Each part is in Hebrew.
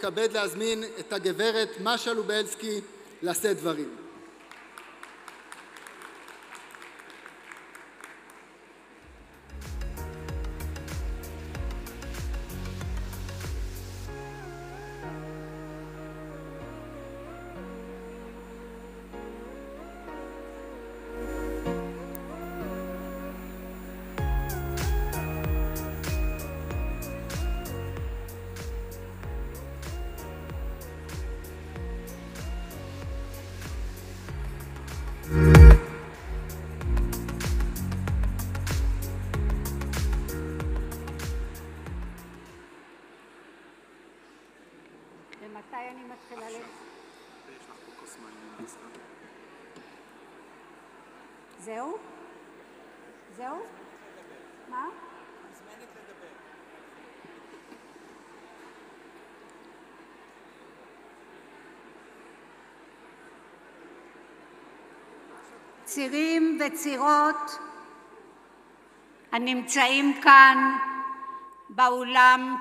מתכבד להזמין את הגברת משה לובלסקי לשאת דברים. ומתי אני מתחילה יש לך פה כוס מים נצחה. זהו? זהו? מה? מוזמנת לדבר. צירים וצירות הנמצאים כאן באולם,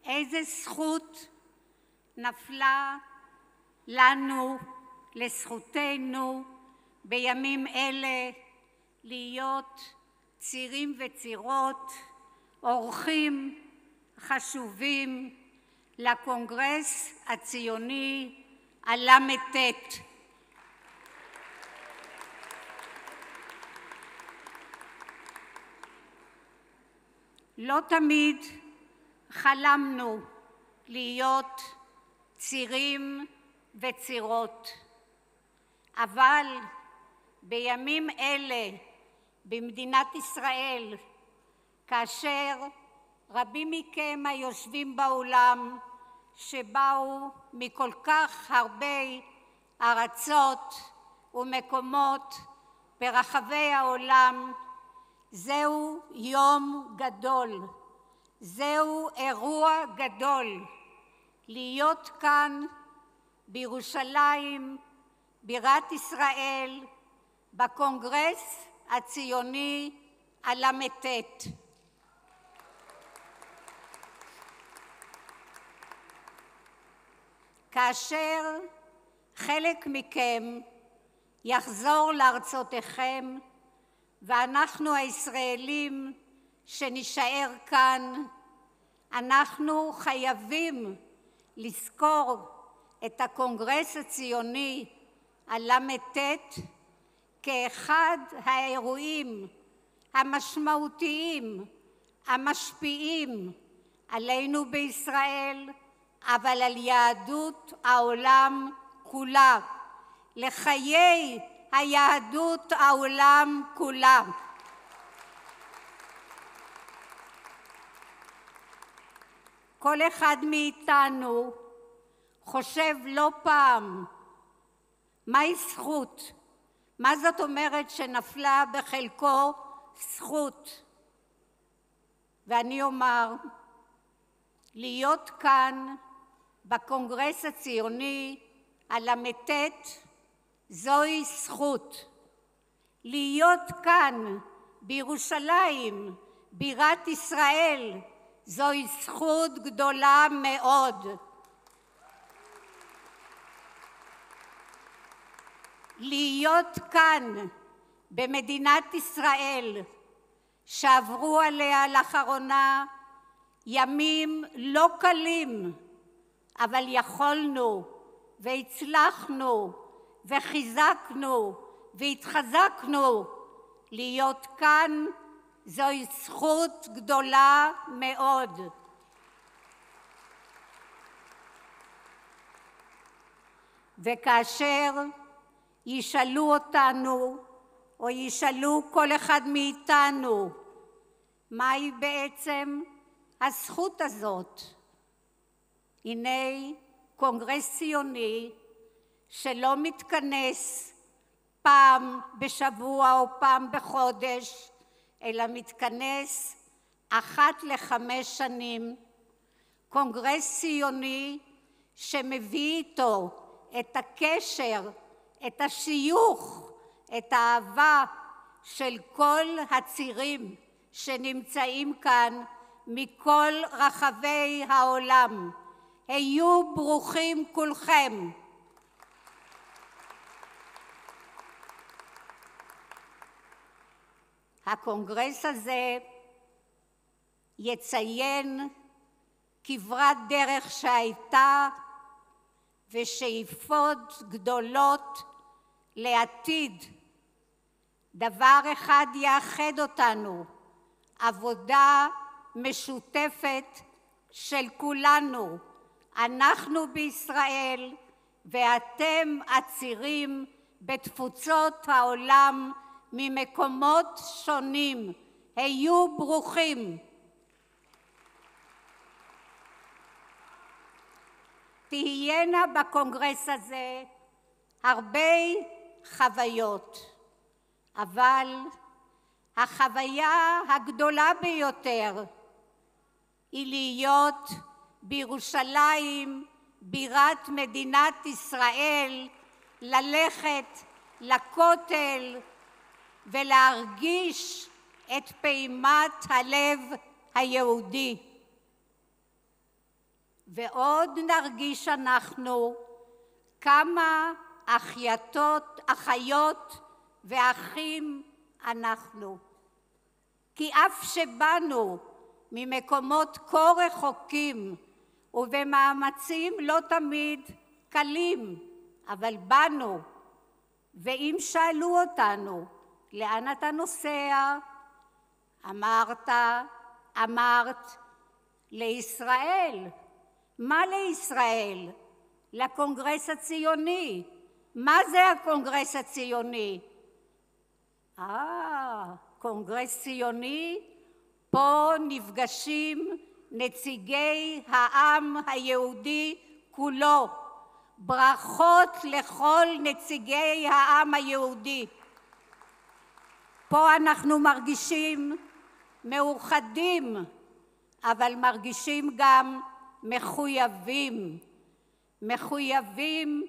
איזה זכות נפלה לנו, לזכותנו, בימים אלה להיות צירים וצירות, אורחים חשובים לקונגרס הציוני הל"ט. לא תמיד חלמנו להיות צירים וצירות, אבל בימים אלה במדינת ישראל, כאשר רבים מכם היושבים באולם שבאו מכל כך הרבה ארצות ומקומות ברחבי העולם, זהו יום גדול, זהו אירוע גדול, להיות כאן בירושלים, בירת ישראל, בקונגרס הציוני הל"ט. כאשר חלק מכם יחזור לארצותיכם, ואנחנו הישראלים שנשאר כאן, אנחנו חייבים לזכור את הקונגרס הציוני הל"ט כאחד האירועים המשמעותיים, המשפיעים עלינו בישראל, אבל על יהדות העולם כולה, לחיי היהדות העולם כולה. כל אחד מאיתנו חושב לא פעם, מהי זכות? מה זאת אומרת שנפלה בחלקו זכות? ואני אומר, להיות כאן בקונגרס הציוני הל"ט זוהי זכות. להיות כאן בירושלים, בירת ישראל, זוהי זכות גדולה מאוד. להיות כאן במדינת ישראל, שעברו עליה לאחרונה ימים לא קלים, אבל יכולנו והצלחנו וחיזקנו והתחזקנו להיות כאן, זוהי זכות גדולה מאוד. וכאשר ישאלו אותנו, או ישאלו כל אחד מאיתנו, מהי בעצם הזכות הזאת? הנה קונגרס ציוני שלא מתכנס פעם בשבוע או פעם בחודש, אלא מתכנס אחת ל5 שנים, קונגרס ציוני שמביא איתו את הקשר, את השיוך, את האהבה של כל הצירים שנמצאים כאן מכל רחבי העולם. היו ברוכים כולכם. הקונגרס הזה יציין כברת דרך שהייתה ושאיפות גדולות לעתיד. דבר אחד יאחד אותנו, עבודה משותפת של כולנו. אנחנו בישראל ואתם עצירים בתפוצות העולם ממקומות שונים. היו ברוכים. תהיינה בקונגרס הזה הרבה חוויות, אבל החוויה הגדולה ביותר היא להיות בירושלים, בירת מדינת ישראל, ללכת לכותל ולהרגיש את פעימת הלב היהודי. ועוד נרגיש אנחנו כמה אחיות ואחים אנחנו. כי אף שבאנו ממקומות כה רחוקים ובמאמצים לא תמיד קלים, אבל באנו, ואם שאלו אותנו, לאן אתה נוסע? אמרת, לישראל. מה לישראל? לקונגרס הציוני. מה זה הקונגרס הציוני? קונגרס ציוני, פה נפגשים נציגי העם היהודי כולו. ברכות לכל נציגי העם היהודי. פה אנחנו מרגישים מאוחדים, אבל מרגישים גם מחויבים. מחויבים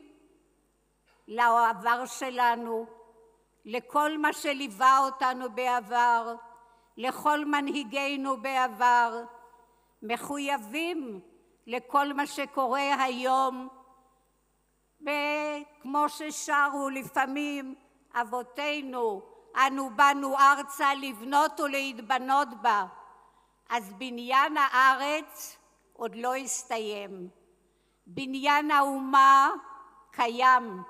לעבר שלנו, לכל מה שליווה אותנו בעבר, לכל מנהיגינו בעבר. מחויבים לכל מה שקורה היום, וכמו ששרו לפעמים אבותינו, אנו באנו ארצה לבנות ולהתבנות בה. אז בניין הארץ עוד לא הסתיים. בניין האומה קיים,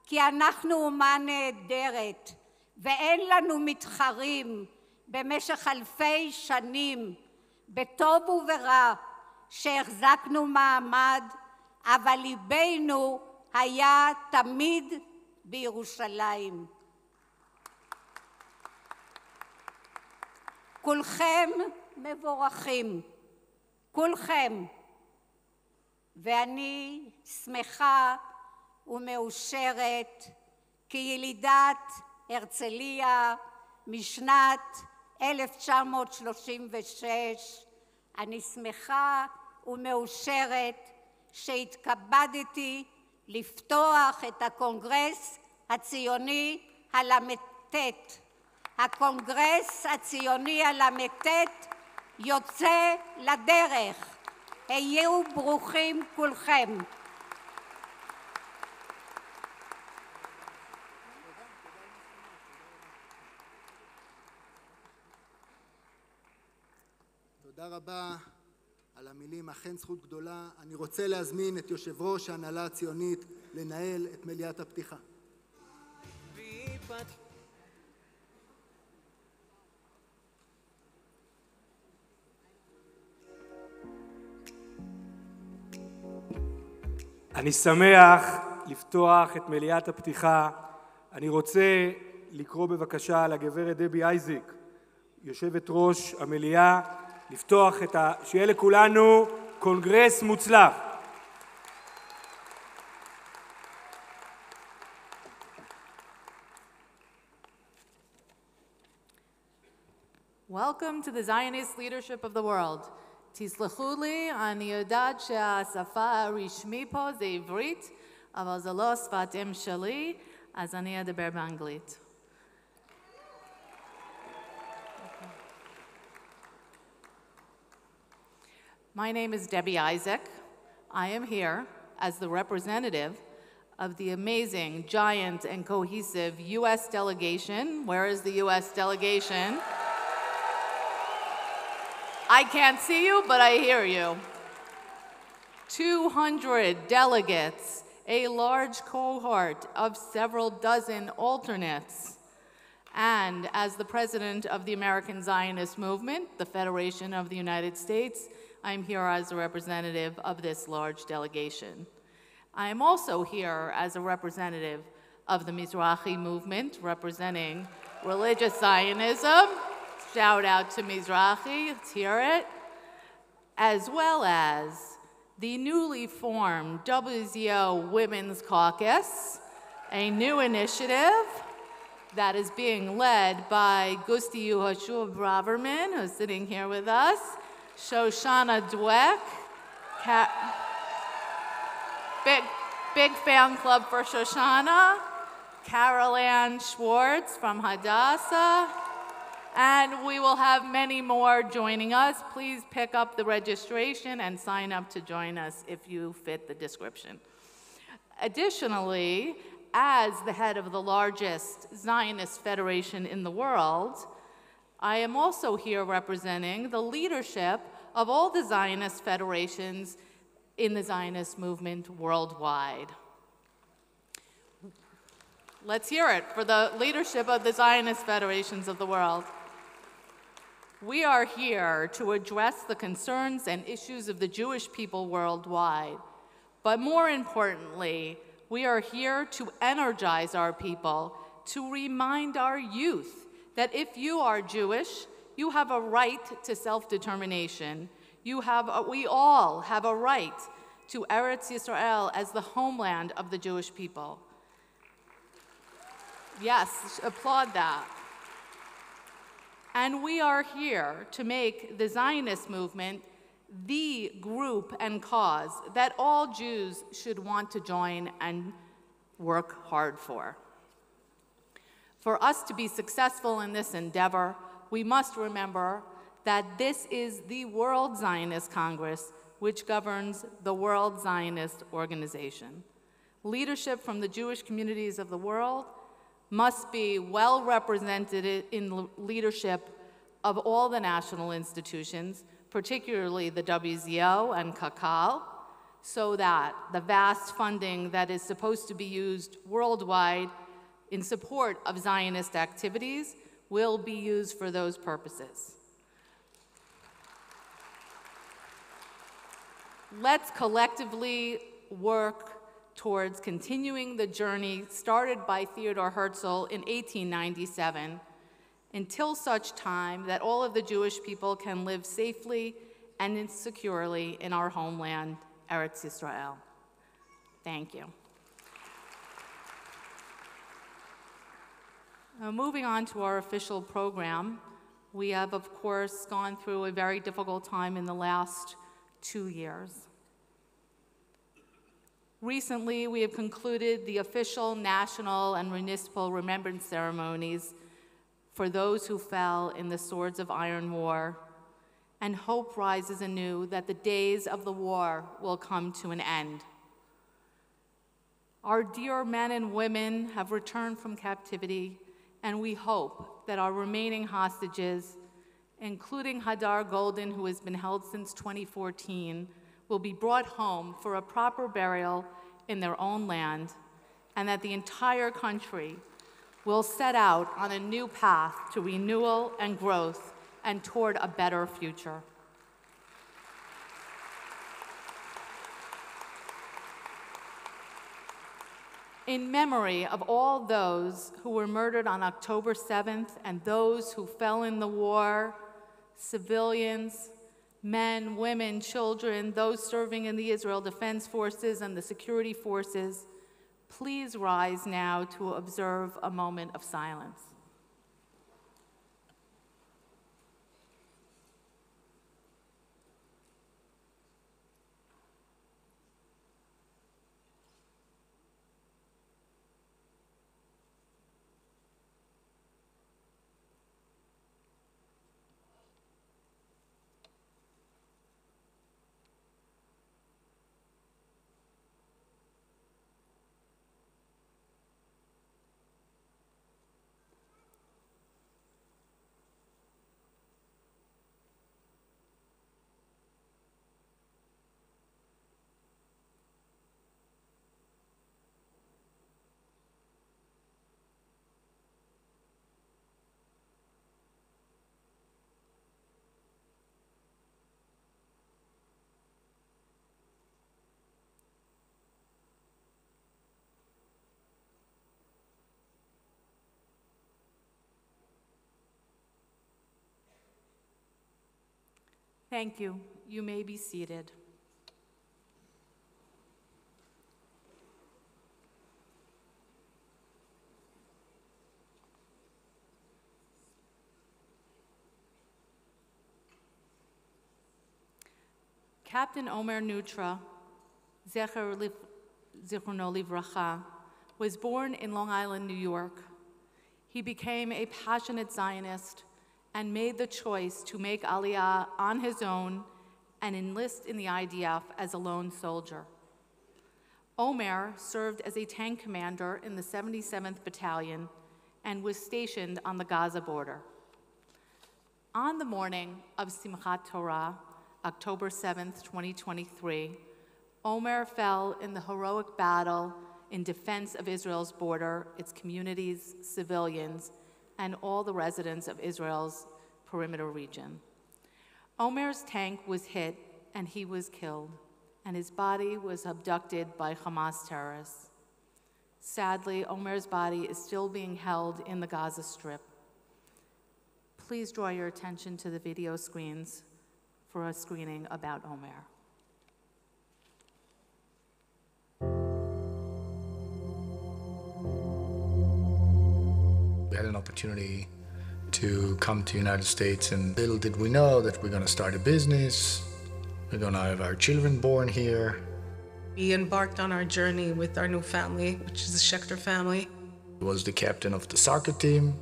כי אנחנו אומה נהדרת, ואין לנו מתחרים במשך אלפי שנים, בטוב וברע, שהחזקנו מעמד, אבל ליבנו היה תמיד בירושלים. כולכם מבורכים, כולכם, ואני שמחה ומאושרת כילידת הרצליה משנת 1936. אני שמחה ומאושרת שהתכבדתי לפתוח את הקונגרס הציוני הל"ט. הקונגרס הציוני הל"ט יוצא לדרך. היו ברוכים כולכם. תודה רבה על המילים, אכן זכות גדולה. אני רוצה להזמין את יושב ראש ההנהלה הציונית לנהל את מליאת הפתיחה. אני שמח לפתוח את מליאת הפתיחה. אני רוצה לקרוא בבקשה לגברת דבי אייזיק, יושבת ראש המליאה, לפתוח שיהיה לכולנו קונגרס מוצלח. Welcome to the Zionist leadership of the world. תסלחו לי, אני יודעת שהשפה הרשמי פה זה עברית, אבל זה לא שפת אם שלי, אז אני אדבר באנגלית. My name is Debbie Isaac. I am here as the representative of the amazing, giant, and cohesive U.S. delegation. Where is the U.S. delegation? I can't see you, but I hear you. 200 delegates, a large cohort of several dozen alternates. And as the president of the American Zionist Movement, the Federation of the United States, I'm here as a representative of this large delegation. I am also here as a representative of the Mizrahi movement, representing religious Zionism. Shout out to Mizrahi, let's hear it. As well as the newly formed WZO Women's Caucus, a new initiative that is being led by Gusti Yehoshua Braverman, who's sitting here with us, Shoshana Dweck, big fan club for Shoshana, Carol Ann Schwartz from Hadassah, and we will have many more joining us. Please pick up the registration and sign up to join us if you fit the description. Additionally, as the head of the largest Zionist federation in the world, I am also here representing the leadership of all the Zionist federations in the Zionist movement worldwide. Let's hear it for the leadership of the Zionist federations of the world. We are here to address the concerns and issues of the Jewish people worldwide, but more importantly, we are here to energize our people, to remind our youth that if you are Jewish, you have a right to self-determination. We all have a right to Eretz Yisrael as the homeland of the Jewish people. Yes, applaud that. And we are here to make the Zionist movement the group and cause that all Jews should want to join and work hard for. For us to be successful in this endeavor, we must remember that this is the World Zionist Congress, which governs the World Zionist Organization. Leadership from the Jewish communities of the world must be well represented in leadership of all the national institutions, particularly the WZO and Kakal, so that the vast funding that is supposed to be used worldwide in support of Zionist activities will be used for those purposes. Let's collectively work towards continuing the journey started by Theodor Herzl in 1897 until such time that all of the Jewish people can live safely and securely in our homeland, Eretz Yisrael. Thank you. Moving on to our official program, we have, of course, gone through a very difficult time in the last 2 years. Recently, we have concluded the official national and municipal remembrance ceremonies for those who fell in the Swords of Iron War, and hope rises anew that the days of the war will come to an end. Our dear men and women have returned from captivity, and we hope that our remaining hostages, including Hadar Golden, who has been held since 2014, will be brought home for a proper burial in their own land, and that the entire country will set out on a new path to renewal and growth and toward a better future. In memory of all those who were murdered on October 7th and those who fell in the war, civilians, men, women, children, those serving in the Israel Defense Forces and the security forces, please rise now to observe a moment of silence. Thank you. You may be seated. Captain Omer Neutra, Zichrono Livracha, was born in Long Island, New York. He became a passionate Zionist and made the choice to make Aliyah on his own and enlist in the IDF as a lone soldier. Omer served as a tank commander in the 77th Battalion and was stationed on the Gaza border. On the morning of Simchat Torah, October 7th, 2023, Omer fell in the heroic battle in defense of Israel's border, its communities, civilians, and all the residents of Israel's perimeter region. Omer's tank was hit and he was killed, and his body was abducted by Hamas terrorists. Sadly, Omer's body is still being held in the Gaza Strip. Please draw your attention to the video screens for a screening about Omer. We had an opportunity to come to the United States, and little did we know that we're going to start a business, we're going to have our children born here. We embarked on our journey with our new family, which is the Schechter family. He was the captain of the soccer team,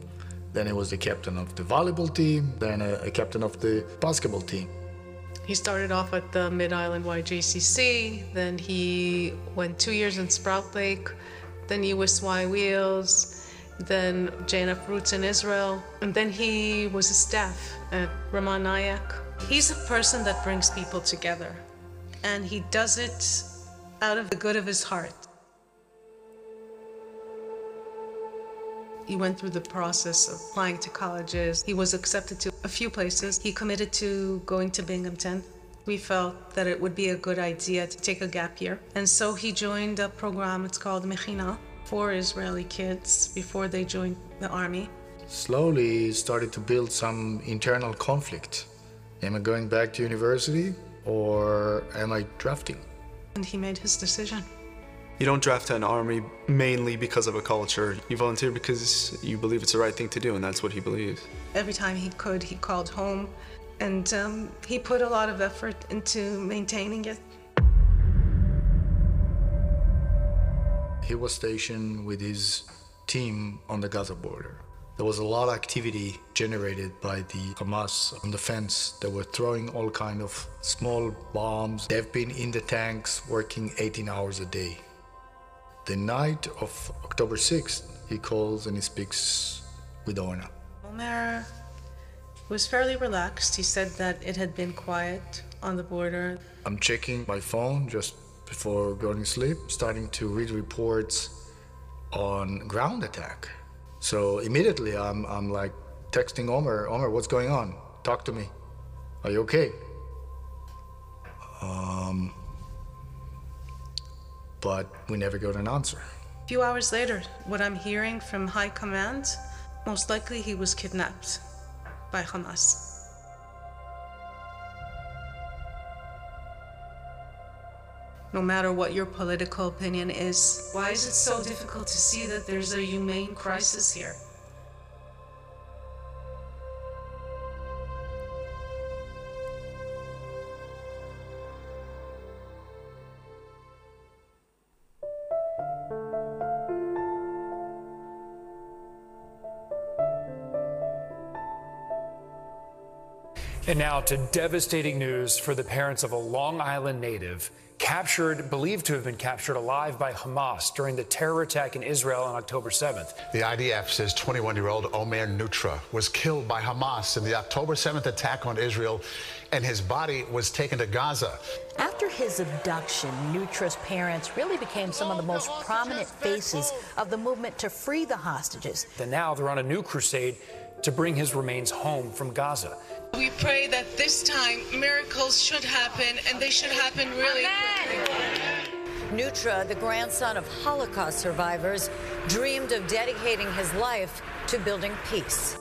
then he was the captain of the volleyball team, then a captain of the basketball team. He started off at the Mid-Island YJCC, then he went 2 years in Sprout Lake, then USY Wheels, then JNF Roots in Israel, and then he was a staff at Raman Nayak. He's a person that brings people together, and he does it out of the good of his heart. He went through the process of applying to colleges. He was accepted to a few places. He committed to going to Binghamton. We felt that it would be a good idea to take a gap year. And so he joined a program, it's called Mechina, for Israeli kids before they joined the army. Slowly he started to build some internal conflict. Am I going back to university or am I drafting? And he made his decision. You don't draft an army mainly because of a culture. You volunteer because you believe it's the right thing to do, and that's what he believes. Every time he could, he called home, and he put a lot of effort into maintaining it. He was stationed with his team on the Gaza border. There was a lot of activity generated by the Hamas on the fence. They were throwing all kind of small bombs. They've been in the tanks working 18 hours a day. The night of October 6th, he calls and he speaks with Orna. Omer was fairly relaxed. He said that it had been quiet on the border. I'm checking my phone just before going to sleep, starting to read reports on ground attack. So immediately I'm like texting Omer, what's going on? Talk to me. Are you okay? But we never got an answer. A few hours later, what I'm hearing from high command, most likely he was kidnapped by Hamas. No matter what your political opinion is, why is it so difficult to see that there's a humane crisis here? And now to devastating news for the parents of a Long Island native believed to have been captured alive by Hamas during the terror attack in Israel on October 7th. The IDF says 21-year-old Omer Neutra was killed by Hamas in the October 7th attack on Israel, and his body was taken to Gaza. After his abduction, Neutra's parents really became some of the most prominent faces of the movement to free the hostages. And now they're on a new crusade to bring his remains home from Gaza. We pray that this time miracles should happen, and they should happen really quickly. Neutra, the grandson of Holocaust survivors, dreamed of dedicating his life to building peace.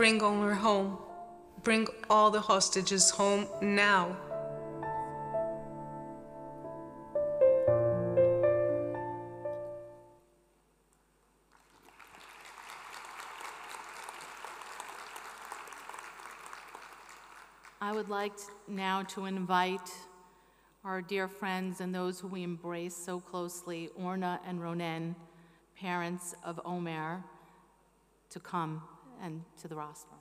Bring Omer home. Bring all the hostages home now. I would like now to invite our dear friends and those who we embrace so closely, Orna and Ronen, parents of Omer, to come and to the rostrum.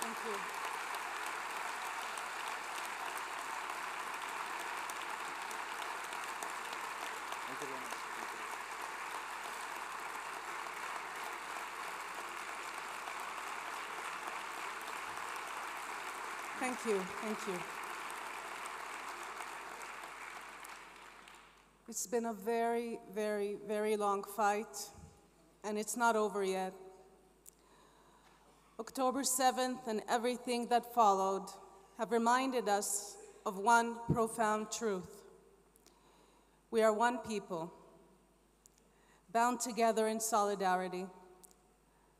Thank you. Thank you, thank you. It's been a very, very, very long fight, and it's not over yet. October 7th and everything that followed have reminded us of one profound truth. We are one people, bound together in solidarity.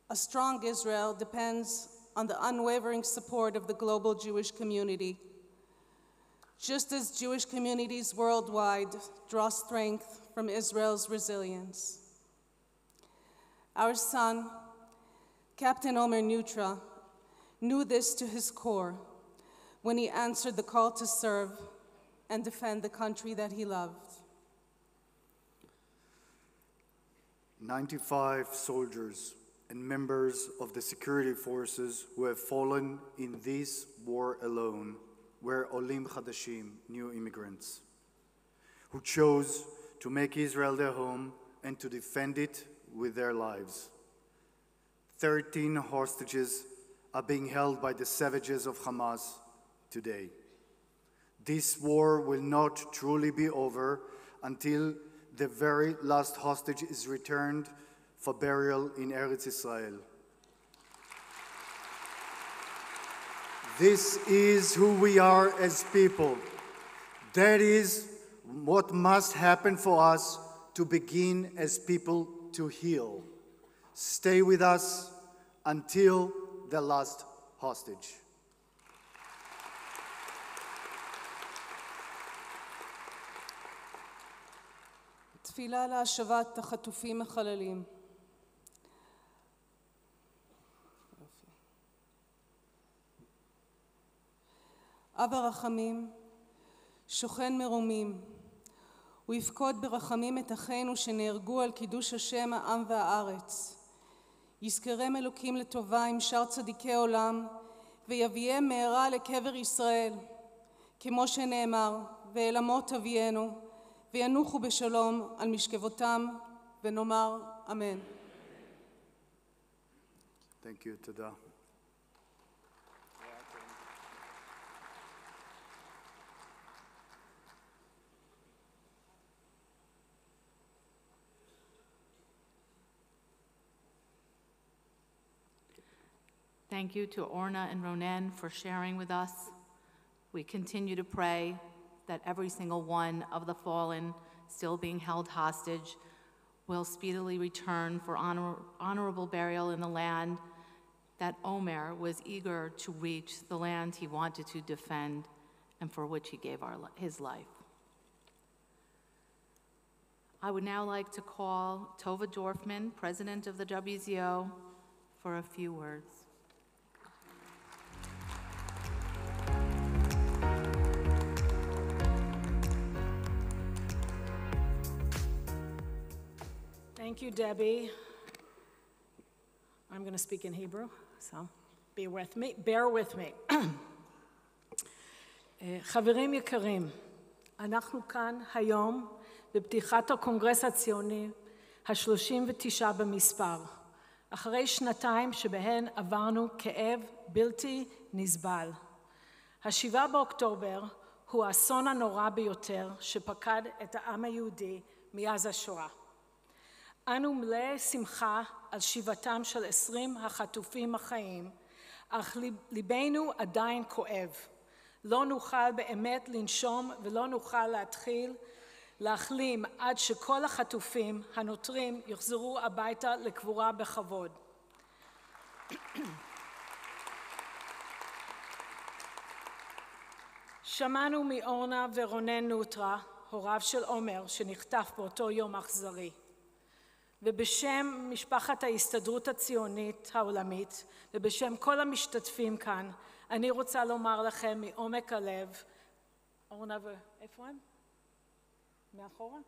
A strong Israel depends on the unwavering support of the global Jewish community, just as Jewish communities worldwide draw strength from Israel's resilience. Our son, Captain Omer Neutra, knew this to his core when he answered the call to serve and defend the country that he loved. 95 soldiers and members of the security forces who have fallen in this war alone were Olim Chadashim, new immigrants, who chose to make Israel their home and to defend it with their lives. 13 hostages are being held by the savages of Hamas today. This war will not truly be over until the very last hostage is returned for burial in Eretz Israel. This is who we are as people. That is what must happen for us to begin as people to heal. Stay with us until the last hostage. תפילה להשבת החטופים החללים. אבא רחמים, שוכן מרומים, הוא יפקוד ברחמים את אחינו שנהרגו על קידוש השם העם והארץ. יזכרם אלוקים לטובה עם שאר צדיקי עולם, ויביאם מהרה לקבר ישראל, כמו שנאמר, ואל אמות אביינו, וינוחו בשלום על משכבותם, ונאמר אמן. Thank you, תודה. Thank you to Orna and Ronen for sharing with us. We continue to pray that every single one of the fallen still being held hostage will speedily return for honorable burial in the land that Omer was eager to reach, the land he wanted to defend and for which he gave his life. I would now like to call Tova Dorfman, President of the WZO, for a few words. Thank you, Debbie. I'm going to speak in Hebrew, so bear with me. חברים יקרים, אנחנו כאן היום בפתיחת הקונגרס הציוני ה-39 במספר, אחרי שנתיים שבהן עברנו כאב בלתי נסבל. ה-7 באוקטובר הוא האסון הנורא ביותר שפקד את העם היהודי מאז השואה. אנו מלאי שמחה על שיבתם של 20 החטופים החיים, אך ליבנו עדיין כואב. לא נוכל באמת לנשום ולא נוכל להתחיל להחלים עד שכל החטופים הנותרים יחזרו הביתה לקבורה בכבוד. שמענו מאורנה ורונן נוטרה, הוריו של עומר, שנחטף באותו יום אכזרי. ובשם משפחת ההסתדרות הציונית העולמית, ובשם כל המשתתפים כאן, אני רוצה לומר לכם מעומק הלב, אורנה איפה הם? מאחורה?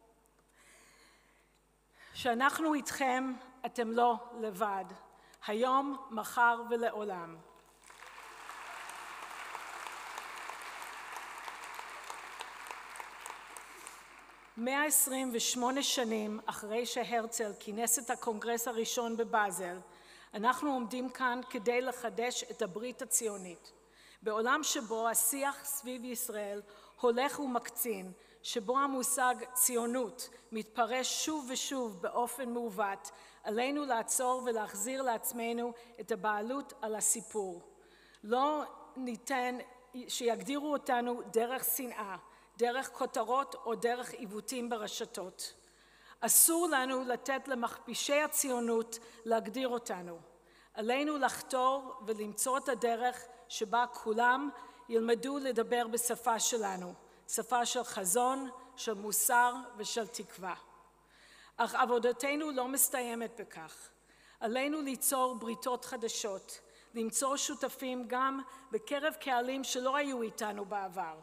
שאנחנו איתכם, אתם לא לבד, היום, מחר ולעולם. 128 שנים אחרי שהרצל כינס את הקונגרס הראשון בבאזל, אנחנו עומדים כאן כדי לחדש את הברית הציונית. בעולם שבו השיח סביב ישראל הולך ומקצין, שבו המושג ציונות מתפרש שוב ושוב באופן מעוות, עלינו לעצור ולהחזיר לעצמנו את הבעלות על הסיפור. לא ניתן שיגדירו אותנו דרך שנאה, דרך כותרות או דרך עיוותים ברשתות. אסור לנו לתת למכפישי הציונות להגדיר אותנו. עלינו לחתור ולמצוא את הדרך שבה כולם ילמדו לדבר בשפה שלנו, שפה של חזון, של מוסר ושל תקווה. אך עבודתנו לא מסתיימת בכך. עלינו ליצור בריתות חדשות, למצוא שותפים גם בקרב קהלים שלא היו איתנו בעבר.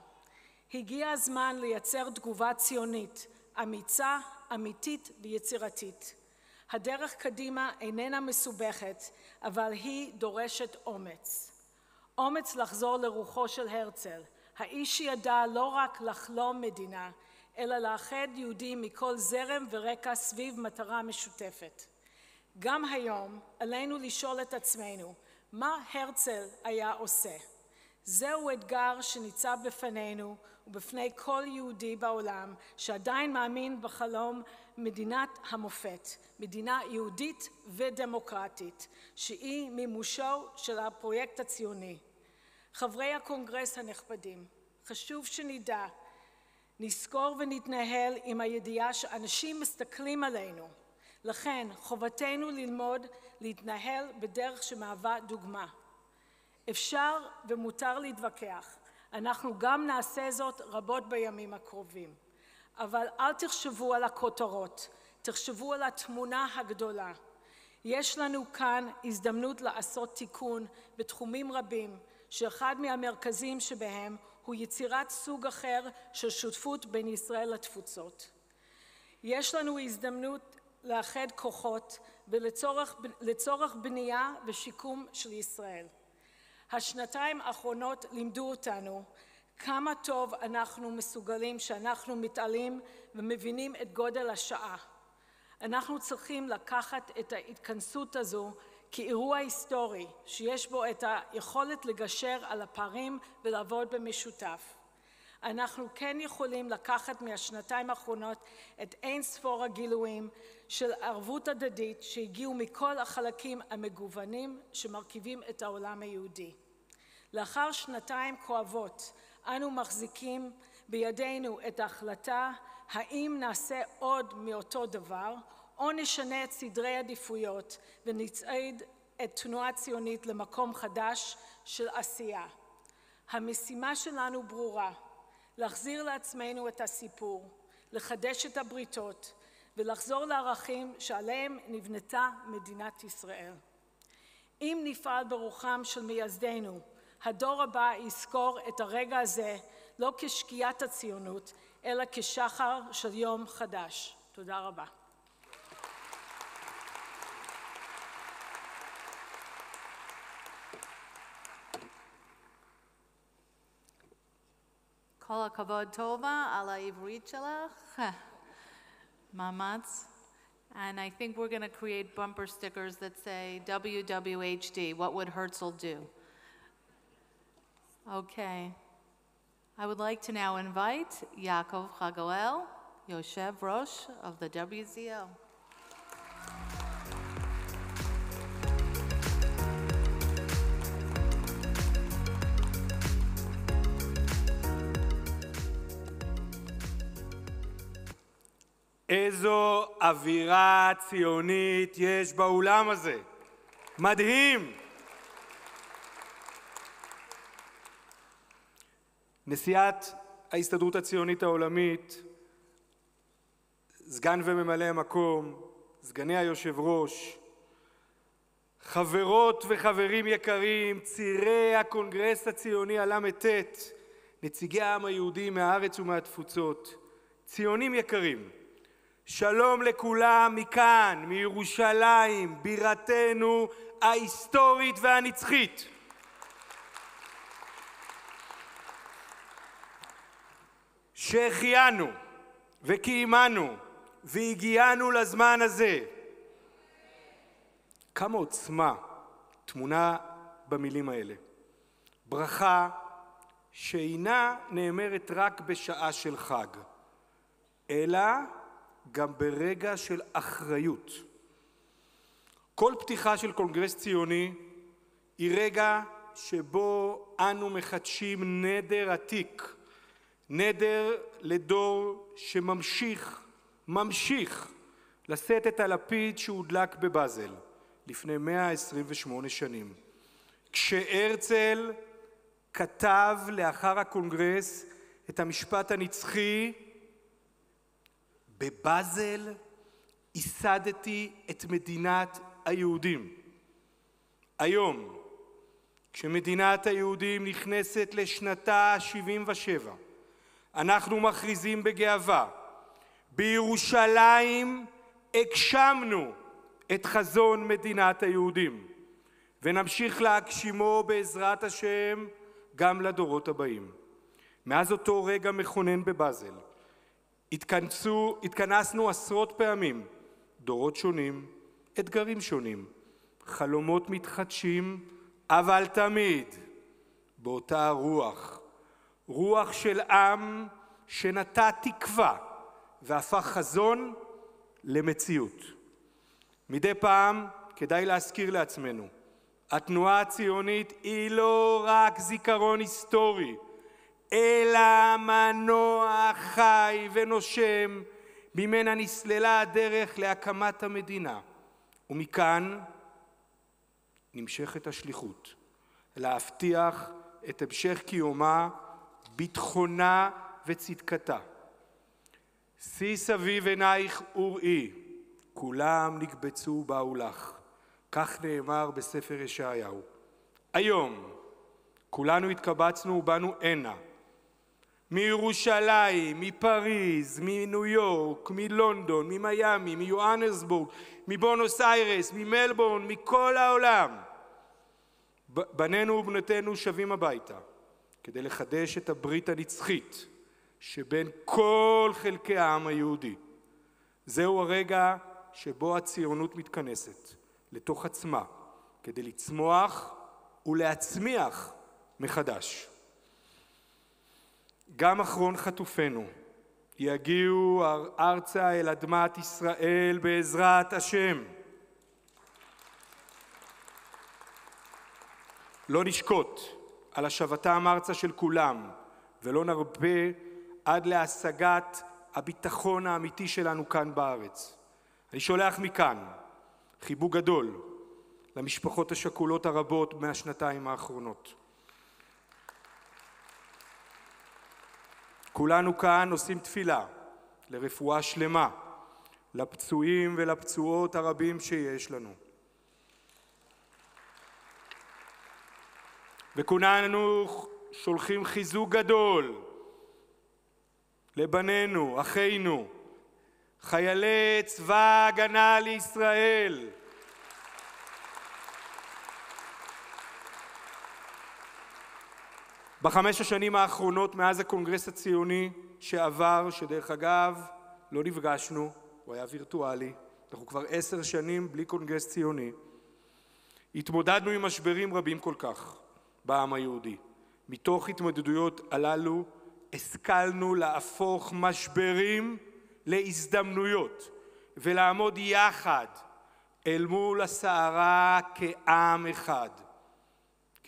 הגיע הזמן לייצר תגובה ציונית, אמיצה, אמיתית ויצירתית. הדרך קדימה איננה מסובכת, אבל היא דורשת אומץ. אומץ לחזור לרוחו של הרצל, האיש שידע לא רק לחלום מדינה, אלא לאחד יהודים מכל זרם ורקע סביב מטרה משותפת. גם היום עלינו לשאול את עצמנו, מה הרצל היה עושה? זהו אתגר שניצב בפנינו ובפני כל יהודי בעולם שעדיין מאמין בחלום מדינת המופת, מדינה יהודית ודמוקרטית, שהיא מימושו של הפרויקט הציוני. חברי הקונגרס הנכבדים, חשוב שנדע, נזכור ונתנהל עם הידיעה שאנשים מסתכלים עלינו. לכן חובתנו ללמוד להתנהל בדרך שמהווה דוגמה. אפשר ומותר להתווכח, אנחנו גם נעשה זאת רבות בימים הקרובים. אבל אל תחשבו על הכותרות, תחשבו על התמונה הגדולה. יש לנו כאן הזדמנות לעשות תיקון בתחומים רבים, שאחד מהמרכזים שבהם הוא יצירת סוג אחר של שותפות בין ישראל לתפוצות. יש לנו הזדמנות לאחד כוחות ולצורך בנייה ושיקום של ישראל. השנתיים האחרונות לימדו אותנו כמה טוב אנחנו מסוגלים שאנחנו מתעלים ומבינים את גודל השעה. אנחנו צריכים לקחת את ההתכנסות הזו כאירוע היסטורי שיש בו את היכולת לגשר על הפערים ולעבוד במשותף. אנחנו כן יכולים לקחת מהשנתיים האחרונות את אין ספור הגילויים של ערבות הדדית שהגיעו מכל החלקים המגוונים שמרכיבים את העולם היהודי. לאחר שנתיים כואבות, אנו מחזיקים בידינו את ההחלטה האם נעשה עוד מאותו דבר, או נשנה את סדרי עדיפויות ונצעד את תנועה ציונית למקום חדש של עשייה. המשימה שלנו ברורה, להחזיר לעצמנו את הסיפור, לחדש את הבריתות ולחזור לערכים שעליהם נבנתה מדינת ישראל. אם נפעל ברוחם של מייסדינו, הדור הבא יזכור את הרגע הזה לא כשקיעת הציונות, אלא כשחר של יום חדש. תודה רבה. כל הכבוד טובה על העברית שלך. מאמץ. And I think we're going to create bumper stickers that say WWHD, what would Herzl do? Okay. I would like to now invite Yaakov Chagoel, Yoshev Rosh of the WZO. איזו אווירה ציונית יש באולם הזה. מדהים. נשיאת ההסתדרות הציונית העולמית, סגן וממלא המקום, סגני היושב ראש, חברות וחברים יקרים, צירי הקונגרס הציוני הל"ט, נציגי העם היהודי מהארץ ומהתפוצות, ציונים יקרים, שלום לכולם מכאן, מירושלים, בירתנו ההיסטורית והנצחית. שהחיינו וקיימנו והגיענו לזמן הזה. כמה עוצמה תמונה במילים האלה. ברכה שאינה נאמרת רק בשעה של חג, אלא גם ברגע של אחריות. כל פתיחה של קונגרס ציוני היא רגע שבו אנו מחדשים נדר עתיק, נדר לדור ממשיך לשאת את הלפיד שהודלק בבאזל לפני 128 שנים. כשהרצל כתב לאחר הקונגרס את המשפט הנצחי, בבאזל ייסדתי את מדינת היהודים. היום, כשמדינת היהודים נכנסת לשנתה ה-77, אנחנו מכריזים בגאווה, בירושלים הגשמנו את חזון מדינת היהודים, ונמשיך להגשימו בעזרת השם גם לדורות הבאים. מאז אותו רגע מכונן בבאזל, התכנסנו עשרות פעמים, דורות שונים, אתגרים שונים, חלומות מתחדשים, אבל תמיד באותה רוח, רוח של עם שנטע תקווה והפך חזון למציאות. מדי פעם כדאי להזכיר לעצמנו, התנועה הציונית היא לא רק זיכרון היסטורי, אלא מנוע חי ונושם ממנה נסללה הדרך להקמת המדינה. ומכאן נמשכת השליחות, להבטיח את המשך קיומה, ביטחונה וצדקתה. שיא סביב עינייך וראי, כולם נקבצו באו לך. כך נאמר בספר ישעיהו. היום כולנו התקבצנו ובאנו הנה, מירושלים, מפריז, מניו יורק, מלונדון, ממיימי, מיואנסבורג, מבונוס איירס, ממלבורן, מכל העולם. בנינו ובנותינו שבים הביתה כדי לחדש את הברית הנצחית שבין כל חלקי העם היהודי. זהו הרגע שבו הציונות מתכנסת לתוך עצמה כדי לצמוח ולהצמיח מחדש. גם אחרון חטופינו יגיעו ארצה אל אדמת ישראל בעזרת השם. לא נשקוט על השבתם ארצה של כולם ולא נרפה עד להשגת הביטחון האמיתי שלנו כאן בארץ. אני שולח מכאן חיבוק גדול למשפחות השכולות הרבות מהשנתיים האחרונות. כולנו כאן עושים תפילה לרפואה שלמה לפצועים ולפצועות הרבים שיש לנו. וכולנו שולחים חיזוק גדול לבנינו, אחינו, חיילי צבא ההגנה לישראל. בחמש השנים האחרונות מאז הקונגרס הציוני שעבר, שדרך אגב לא נפגשנו, הוא היה וירטואלי, אנחנו כבר 10 שנים בלי קונגרס ציוני, התמודדנו עם משברים רבים כל כך בעם היהודי. מתוך התמודדויות הללו השכלנו להפוך משברים להזדמנויות ולעמוד יחד אל מול הסערה כעם אחד.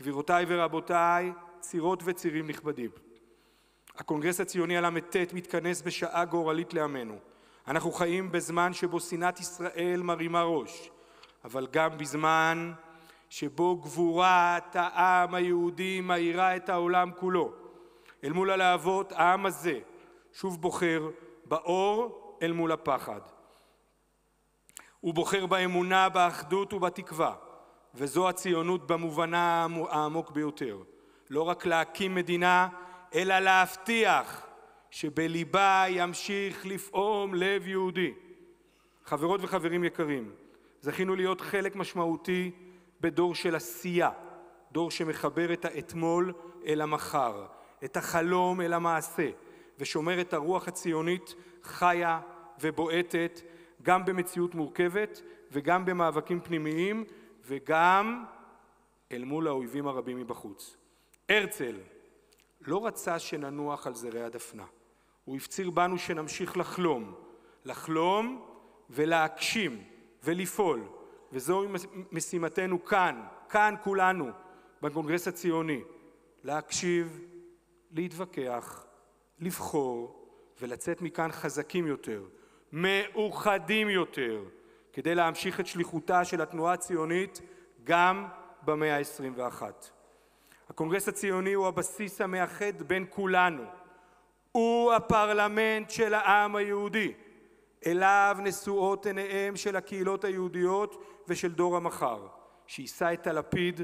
גבירותיי ורבותיי, צירות וצירים נכבדים, הקונגרס הציוני הל"ט מתכנס בשעה גורלית לעמנו. אנחנו חיים בזמן שבו שנאת ישראל מרימה ראש, אבל גם בזמן שבו גבורת העם היהודי מאירה את העולם כולו. אל מול הלהבות, העם הזה שוב בוחר באור אל מול הפחד. הוא בוחר באמונה, באחדות ובתקווה, וזו הציונות במובנה העמוק ביותר. לא רק להקים מדינה, אלא להבטיח שבליבה ימשיך לפעום לב יהודי. חברות וחברים יקרים, זכינו להיות חלק משמעותי בדור של עשייה, דור שמחבר את האתמול אל המחר, את החלום אל המעשה, ושומר את הרוח הציונית חיה ובועטת, גם במציאות מורכבת וגם במאבקים פנימיים וגם אל מול האויבים הרבים מבחוץ. הרצל לא רצה שננוח על זרי הדפנה. הוא הפציר בנו שנמשיך לחלום ולהגשים ולפעול. וזוהי משימתנו כאן כולנו בקונגרס הציוני. להקשיב, להתווכח, לבחור ולצאת מכאן חזקים יותר, מאוחדים יותר, כדי להמשיך את שליחותה של התנועה הציונית גם במאה ה-21. הקונגרס הציוני הוא הבסיס המאחד בין כולנו. הוא הפרלמנט של העם היהודי. אליו נשואות עיניהם של הקהילות היהודיות ושל דור המחר, שיישא את הלפיד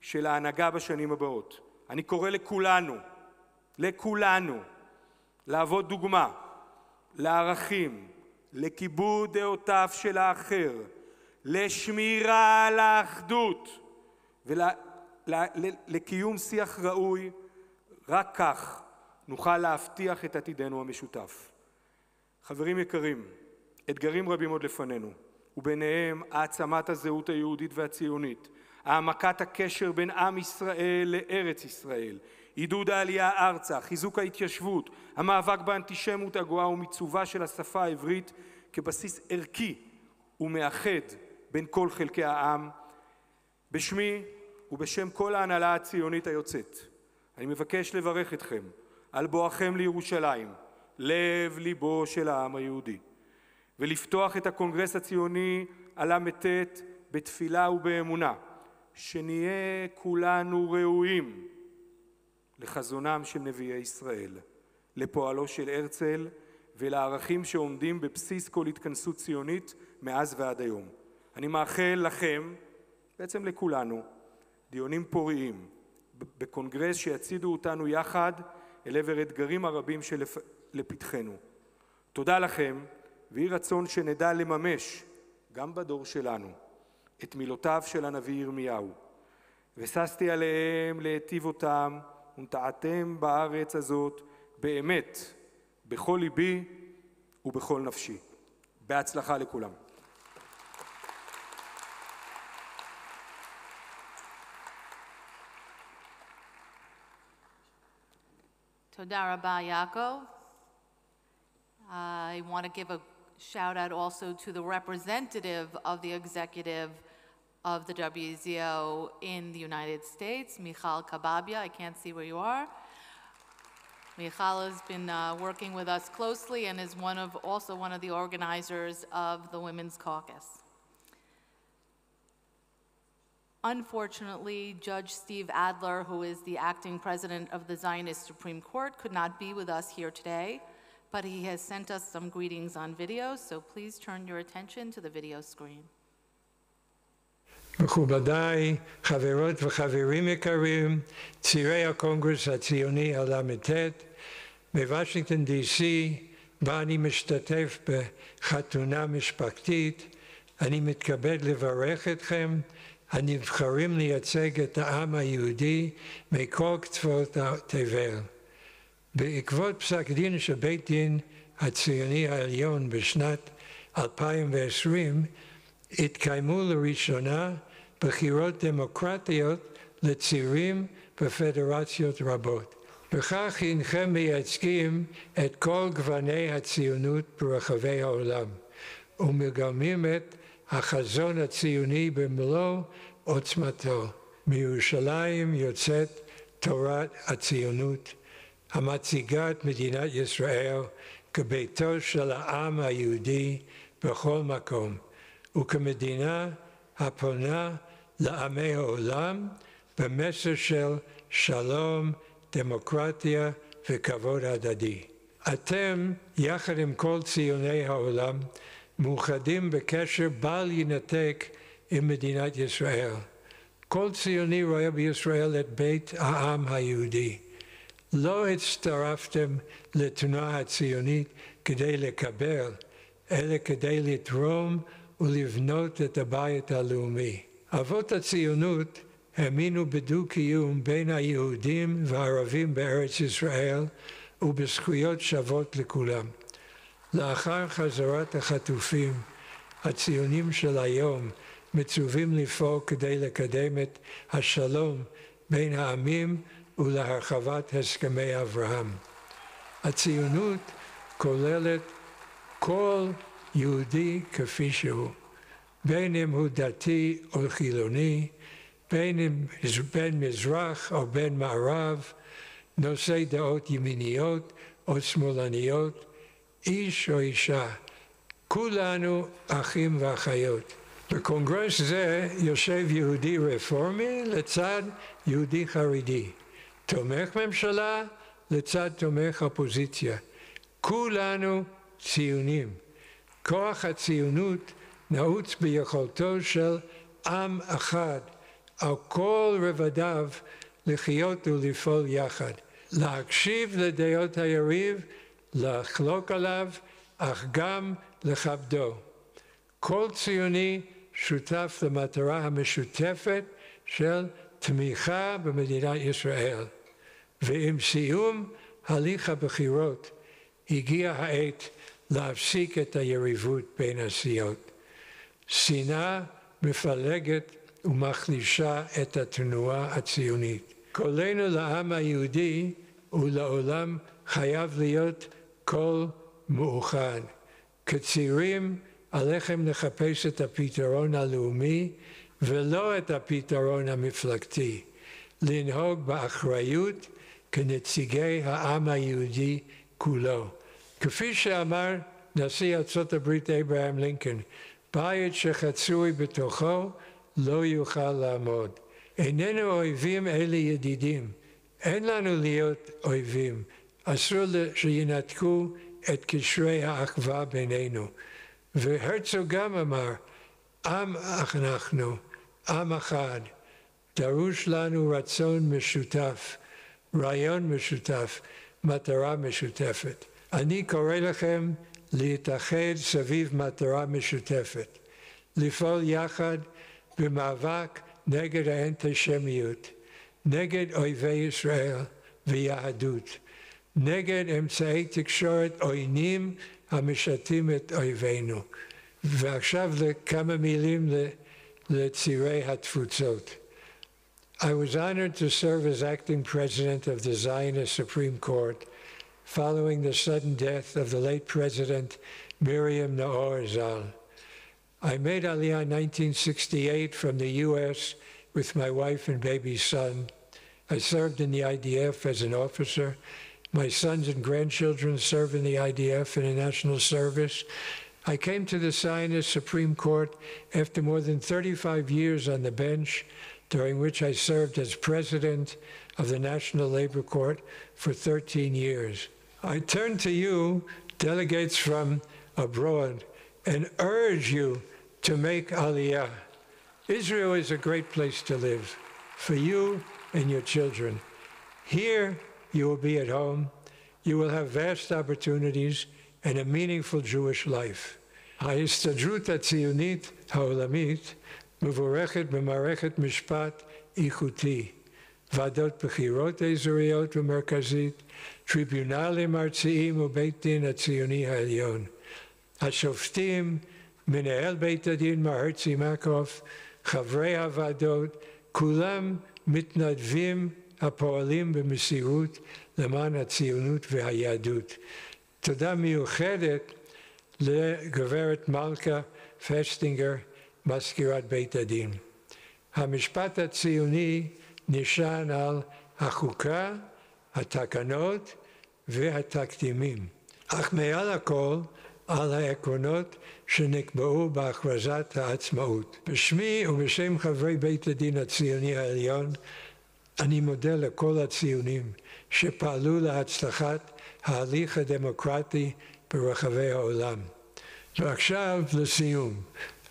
של ההנהגה בשנים הבאות. אני קורא לכולנו, להוות דוגמה, לערכים, לכיבוד דעותיו של האחר, לשמירה על האחדות ולקיום שיח ראוי. רק כך נוכל להבטיח את עתידנו המשותף. חברים יקרים, אתגרים רבים עוד לפנינו, וביניהם העצמת הזהות היהודית והציונית, העמקת הקשר בין עם ישראל לארץ ישראל, עידוד העלייה ארצה, חיזוק ההתיישבות, המאבק באנטישמיות הגואה ומיצובה של השפה העברית כבסיס ערכי ומאחד בין כל חלקי העם. בשמי ובשם כל ההנהלה הציונית היוצאת, אני מבקש לברך אתכם על בואכם לירושלים, לב ליבו של העם היהודי, ולפתוח את הקונגרס הציוני על ל"ט בתפילה ובאמונה, שנהיה כולנו ראויים לחזונם של נביאי ישראל, לפועלו של הרצל ולערכים שעומדים בבסיס כל התכנסות ציונית מאז ועד היום. אני מאחל לכם, בעצם לכולנו, דיונים פוריים בקונגרס שיצעידו אותנו יחד אל עבר אתגרים הרבים שלפתחנו. תודה לכם, ויהי רצון שנדע לממש גם בדור שלנו את מילותיו של הנביא ירמיהו. וששתי עליהם להיטיב אותם, ונטעתם בארץ הזאת באמת, בכל ליבי ובכל נפשי. בהצלחה לכולם. Toda Rabba Yaakov. I want to give a shout out also to the representative of the executive of the WZO in the United States, Michal Kababia. I can't see where you are. Michal has been working with us closely and is also one of the organizers of the Women's Caucus. Unfortunately, Judge Steve Adler, who is the acting president of the Zionist Supreme Court, could not be with us here today, but he has sent us some greetings on video, so please turn your attention to the video screen. מכובדיי, חברות וחברים יקרים, צירי הקונגרס הציוני הל"ט, בוושינגטון DC, בה אני משתתף בחתונה משפחתית, אני מתכבד לברך אתכם, הנבחרים לייצג את העם היהודי מכל קצוות תבל. בעקבות פסק דין של בית דין הציוני העליון בשנת 2020, התקיימו לראשונה בחירות דמוקרטיות לצירים בפדרציות רבות. בכך אינכם מייצגים את כל גווני הציונות ברחבי העולם, ומגלמים את החזון הציוני במלוא עוצמתו. מירושלים יוצאת תורת הציונות, המציגה את מדינת ישראל כביתו של העם היהודי בכל מקום, וכמדינה הפונה לעמי העולם במסר של שלום, דמוקרטיה וכבוד הדדי. אתם, יחד עם כל ציוני העולם, מאוחדים בקשר בל יינתק עם מדינת ישראל. כל ציוני רואה בישראל את בית העם היהודי. לא הצטרפתם לתנועה הציונית כדי לקבל, אלא כדי לתרום ולבנות את הבית הלאומי. אבות הציונות האמינו בדו-קיום בין היהודים והערבים בארץ ישראל ובזכויות שוות לכולם. לאחר חזרת החטופים, הציונים של היום מצווים לפעול כדי לקדם את השלום בין העמים ולהרחבת הסכמי אברהם. הציונות כוללת כל יהודי כפי שהוא, בין אם הוא דתי או חילוני, בין מזרח או בין מערב, נושאי דעות ימיניות או שמאלניות, איש או אישה, כולנו אחים ואחיות. בקונגרס זה יושב יהודי רפורמי לצד יהודי חרדי, תומך ממשלה לצד תומך אופוזיציה. כולנו ציונים. כוח הציונות נעוץ ביכולתו של עם אחד, על כל רבדיו לחיות ולפעול יחד, להקשיב לדעות היריב, לחלוק עליו, אך גם לכבדו. כל ציוני שותף למטרה המשותפת של תמיכה במדינת ישראל. ועם סיום הליך הבחירות הגיעה העת להפסיק את היריבות בין הסיעות. שנאה מפלגת ומחלישה את התנועה הציונית. קולנו לעם היהודי ולעולם חייב להיות קול מאוחד. כצעירים עליכם לחפש את הפתרון הלאומי ולא את הפתרון המפלגתי. לנהוג באחריות כנציגי העם היהודי כולו. כפי שאמר נשיא ארצות הברית אברהם לינקולן, בית שחצוי בתוכו לא יוכל לעמוד. איננו אויבים אלה ידידים. אין לנו להיות אויבים. אסור שינתקו את קשרי האחווה בינינו. והרצוג גם אמר, עם אנחנו, עם אחד. דרוש לנו רצון משותף, רעיון משותף, מטרה משותפת. אני קורא לכם להתאחד סביב מטרה משותפת, לפעול יחד במאבק נגד האנטישמיות, נגד אויבי ישראל ויהדות, נגד אמצעי תקשורת עוינים המשרתים את אויבינו. ועכשיו לכמה מילים לצעירי התפוצות. I was honored to serve as acting president of the Zionist Supreme Court following the sudden death of the late President Miriam Naor Zal. I made Aliyah in 1968 from the U.S. with my wife and baby son. I served in the IDF as an officer. My sons and grandchildren serve in the IDF in a national service. I came to the Zionist Supreme Court after more than 35 years on the bench, during which I served as president of the National Labor Court for 13 years. I turn to you, delegates from abroad, and urge you to make Aliyah. Israel is a great place to live for you and your children. Here, you will be at home. You will have vast opportunities and a meaningful Jewish life. ההסתדרות הציונית העולמית מבורכת במערכת משפט איכותי, ועדות בחירות אזוריות ומרכזית, טריבונלים ארציים ובית דין הציוני העליון. השופטים, מנהל בית הדין מר הרצי מקוף, חברי הוועדות, כולם מתנדבים הפועלים במסירות למען הציונות והיהדות. תודה מיוחדת לגברת מלכה פסטינגר, מזכירת בית הדין. המשפט הציוני נשען על החוקה, התקנות והתקדימים. אך מעל הכל על העקרונות שנקבעו בהכרזת העצמאות. בשמי ובשם חברי בית הדין הציוני העליון, אני מודה לכל הציונים שפעלו להצלחת ההליך הדמוקרטי ברחבי העולם. ועכשיו לסיום,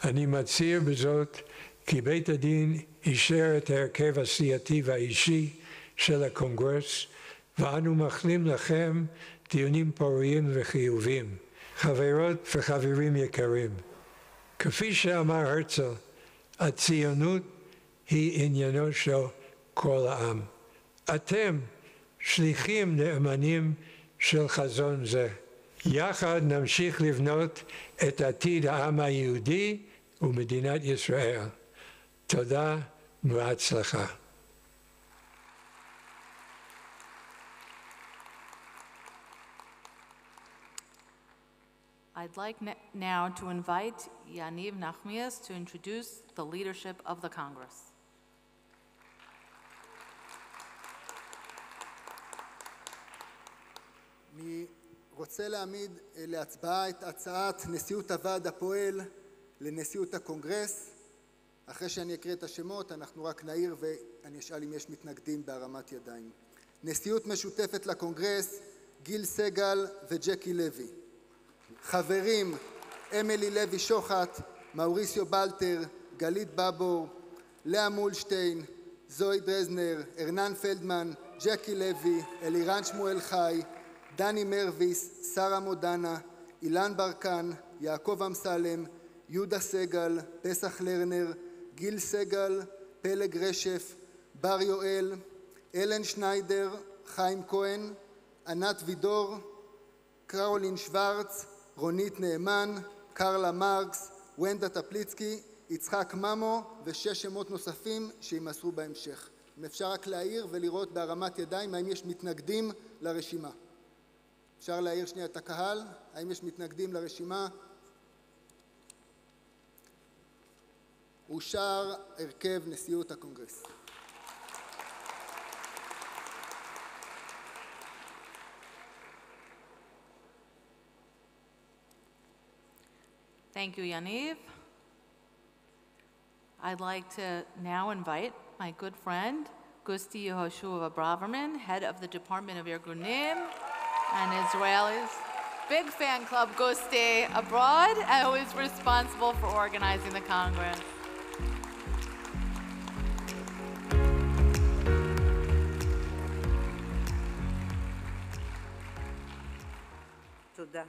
אני מצהיר בזאת כי בית הדין אישר את ההרכב הסיעתי והאישי של הקונגרס, ואנו מאחלים לכם דיונים פוריים וחיוביים. חברות וחברים יקרים, כפי שאמר הרצל, הציונות היא עניינו של כל העם. אתם שליחים נאמנים של חזון זה. יחד נמשיך לבנות את עתיד העם היהודי ומדינת ישראל. תודה ובהצלחה. I'd like now to invite Yaniv Nachmias to introduce the leadership of the Congress. אני רוצה להעמיד להצבעה את הצעת נשיאות הוועד הפועל לנשיאות הקונגרס. אחרי שאני אקריא את השמות, אנחנו רק נעיר ואני אשאל אם יש מתנגדים בהרמת ידיים. נשיאות משותפת לקונגרס, גיל סגל וג'קי לוי. חברים, אמילי לוי שוחט, מאוריסיו בלטר, גלית בבור, לאה מולשטיין, זוהי דרזנר, ארנן פלדמן, ג'קי לוי, אלירן שמואל חי, דני מרוויס, שרה מודנה, אילן ברקן, יעקב אמסלם, יהודה סגל, פסח לרנר, גיל סגל, פלג רשף, בר יואל, אלן שניידר, חיים כהן, ענת וידור, קרולין שוורץ, רונית נאמן, קרלה מרקס, ונדה טפליצקי, יצחק ממו ושש שמות נוספים שימסרו בהמשך. אם אפשר רק להעיר ולראות בהרמת ידיים האם יש מתנגדים לרשימה. אפשר להעיר שנייה את הקהל, האם יש מתנגדים לרשימה? אושר הרכב נשיאות הקונגרס. Thank you, Yaniv. I'd like to now invite my good friend, Gusti Yehoshua Braverman, head of the Department of Irgunim and Israelis. Big fan club, Gusti, abroad, and who is responsible for organizing the Congress. תודה.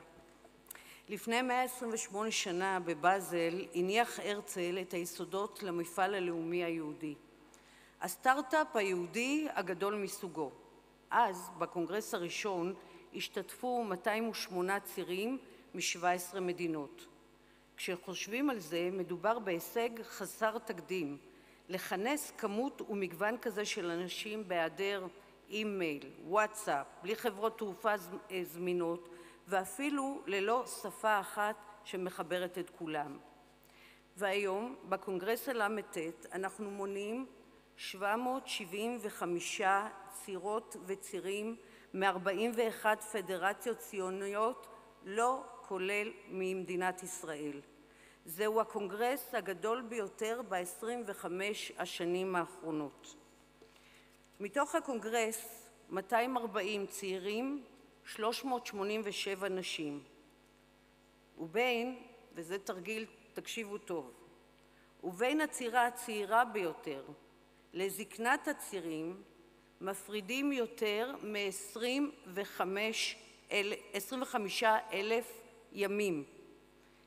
לפני 128 שנה בבאזל הניח הרצל את היסודות למפעל הלאומי היהודי. הסטארט-אפ היהודי הגדול מסוגו. אז בקונגרס הראשון השתתפו 208 צירים מ-17 מדינות. כשחושבים על זה מדובר בהישג חסר תקדים, לכנס כמות ומגוון כזה של אנשים בהיעדר אימייל, וואטסאפ, בלי חברות תעופה זמינות, ואפילו ללא שפה אחת שמחברת את כולם. והיום בקונגרס הל"ט אנחנו מונים 775 צירות וצירים מ-41 פדרציות ציוניות, לא כולל ממדינת ישראל. זהו הקונגרס הגדול ביותר ב-25 השנים האחרונות. מתוך הקונגרס 240 צעירים, 387 נשים. ובין, וזה תרגיל, תקשיבו טוב, ובין הצירה הצעירה ביותר לזקנת הצירים מפרידים יותר מ-25,000 ימים.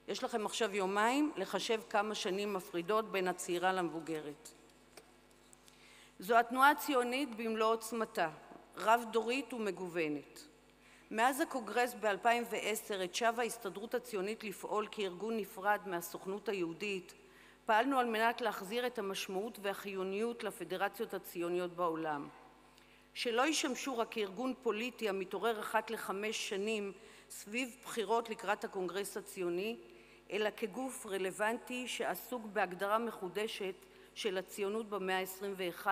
יש לכם עכשיו יומיים לחשב כמה שנים מפרידות בין הצעירה למבוגרת. זו התנועה הציונית במלוא עוצמתה, רב-דורית ומגוונת. מאז הקונגרס ב-2010 התשבה ההסתדרות הציונית לפעול כארגון נפרד מהסוכנות היהודית, פעלנו על מנת להחזיר את המשמעות והחיוניות לפדרציות הציוניות בעולם. שלא ישמשו רק כארגון פוליטי המתעורר אחת ל5 שנים סביב בחירות לקראת הקונגרס הציוני, אלא כגוף רלוונטי שעסוק בהגדרה מחודשת של הציונות במאה ה-21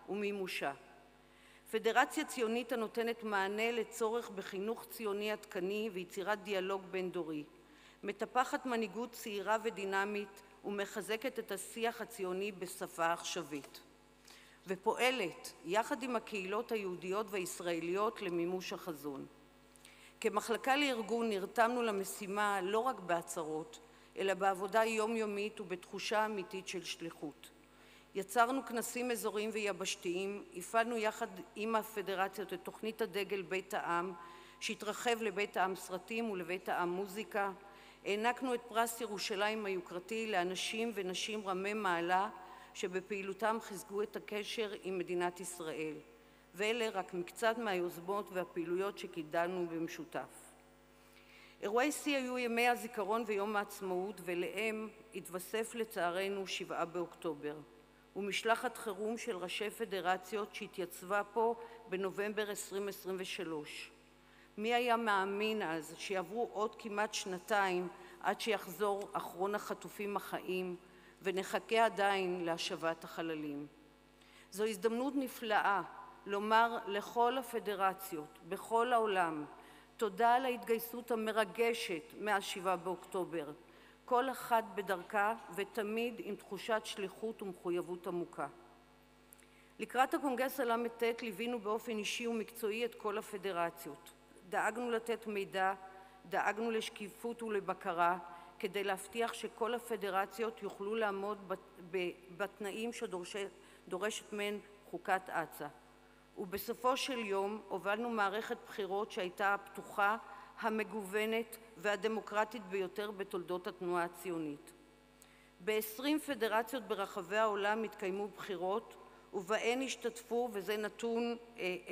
ומימושה. פדרציה ציונית הנותנת מענה לצורך בחינוך ציוני עדכני ויצירת דיאלוג בין דורי, מטפחת מנהיגות צעירה ודינמית ומחזקת את השיח הציוני בשפה עכשווית, ופועלת יחד עם הקהילות היהודיות והישראליות למימוש החזון. כמחלקה לארגון נרתמנו למשימה לא רק בהצהרות, אלא בעבודה יומיומית ובתחושה אמיתית של שליחות. יצרנו כנסים אזוריים ויבשתיים, הפעלנו יחד עם הפדרציות את תוכנית הדגל בית העם, שהתרחב לבית העם סרטים ולבית העם מוזיקה, הענקנו את פרס ירושלים היוקרתי לאנשים ונשים רמי מעלה, שבפעילותם חיזקו את הקשר עם מדינת ישראל. ואלה רק מקצת מהיוזמות והפעילויות שקידמנו במשותף. אירועי שיא היו ימי הזיכרון ויום העצמאות, ולהם התווסף לצערנו 7 באוקטובר, ומשלחת חירום של ראשי פדרציות שהתייצבה פה בנובמבר 2023. מי היה מאמין אז שיעברו עוד כמעט שנתיים עד שיחזור אחרון החטופים החיים, ונחכה עדיין להשבת החללים. זו הזדמנות נפלאה לומר לכל הפדרציות בכל העולם תודה על ההתגייסות המרגשת מאז 7 באוקטובר, כל אחת בדרכה ותמיד עם תחושת שליחות ומחויבות עמוקה. לקראת הקונגרס הל"ט ליווינו באופן אישי ומקצועי את כל הפדרציות. דאגנו לתת מידע, דאגנו לשקיפות ולבקרה, כדי להבטיח שכל הפדרציות יוכלו לעמוד בתנאים שדורשת מהן חוקת אצ"א. ובסופו של יום הובלנו מערכת בחירות שהייתה הפתוחה, המגוונת והדמוקרטית ביותר בתולדות התנועה הציונית. ב-20 פדרציות ברחבי העולם התקיימו בחירות, ובהן השתתפו, וזה נתון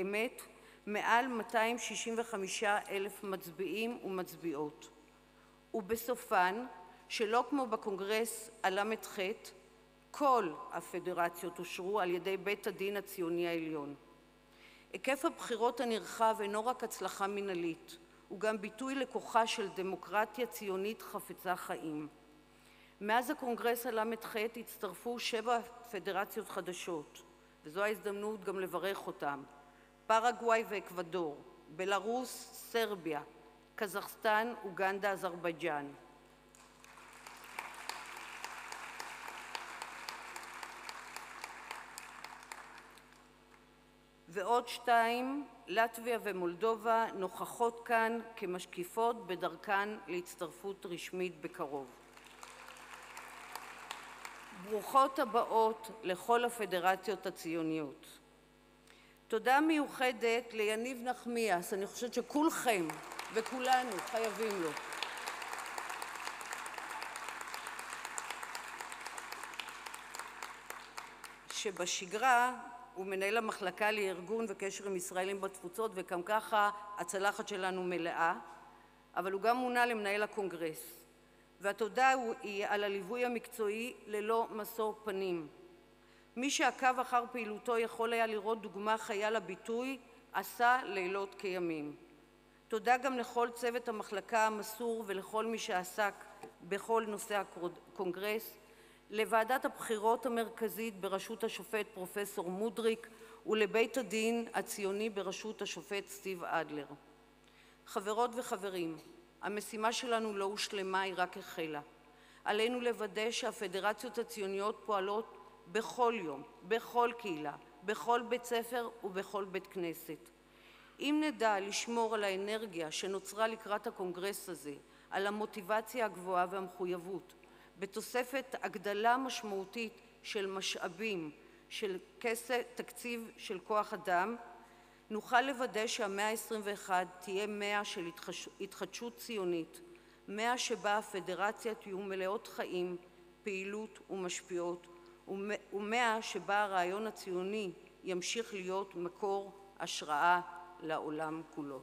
אמת, מעל 265,000 מצביעים ומצביעות. ובסופן, שלא כמו בקונגרס הל"ח, כל הפדרציות אושרו על ידי בית הדין הציוני העליון. היקף הבחירות הנרחב אינו רק הצלחה מנהלית, הוא גם ביטוי לכוחה של דמוקרטיה ציונית חפצה חיים. מאז הקונגרס הל"ח הצטרפו 7 פדרציות חדשות, וזו ההזדמנות גם לברך אותם: פרגוואי ואקוודור, בלרוס, סרביה, קזחסטן, אוגנדה, אזרבייג'אן. ועוד 2, לטביה ומולדובה, נוכחות כאן כמשקיפות בדרכן להצטרפות רשמית בקרוב. ברוכות הבאות לכל הפדרציות הציוניות. תודה מיוחדת ליניב נחמיאס, אני חושבת שכולכם וכולנו חייבים לו. שבשגרה הוא מנהל המחלקה לארגון וקשר עם ישראלים בתפוצות, וגם ככה הצלחת שלנו מלאה, אבל הוא גם מונה למנהל הקונגרס. והתודה היא על הליווי המקצועי ללא משוא פנים. מי שעקב אחר פעילותו יכול היה לראות דוגמה חיה לביטוי, עשה לילות כימים. תודה גם לכל צוות המחלקה המסור ולכל מי שעסק בכל נושא הקונגרס, לוועדת הבחירות המרכזית בראשות השופט פרופסור מודריק ולבית הדין הציוני בראשות השופט סטיב אדלר. חברות וחברים, המשימה שלנו לא הושלמה, היא רק החלה. עלינו לוודא שהפדרציות הציוניות פועלות בכל יום, בכל קהילה, בכל בית ספר ובכל בית כנסת. אם נדע לשמור על האנרגיה שנוצרה לקראת הקונגרס הזה, על המוטיבציה הגבוהה והמחויבות, בתוספת הגדלה משמעותית של משאבים, של כסף, תקציב של כוח אדם, נוכל לוודא שהמאה ה-21 תהיה 100 של התחדשות ציונית, 100 שבה הפדרציות יהיו מלאות חיים, פעילות ומשפיעות, ו100 שבה הרעיון הציוני ימשיך להיות מקור השראה לעולם כולו.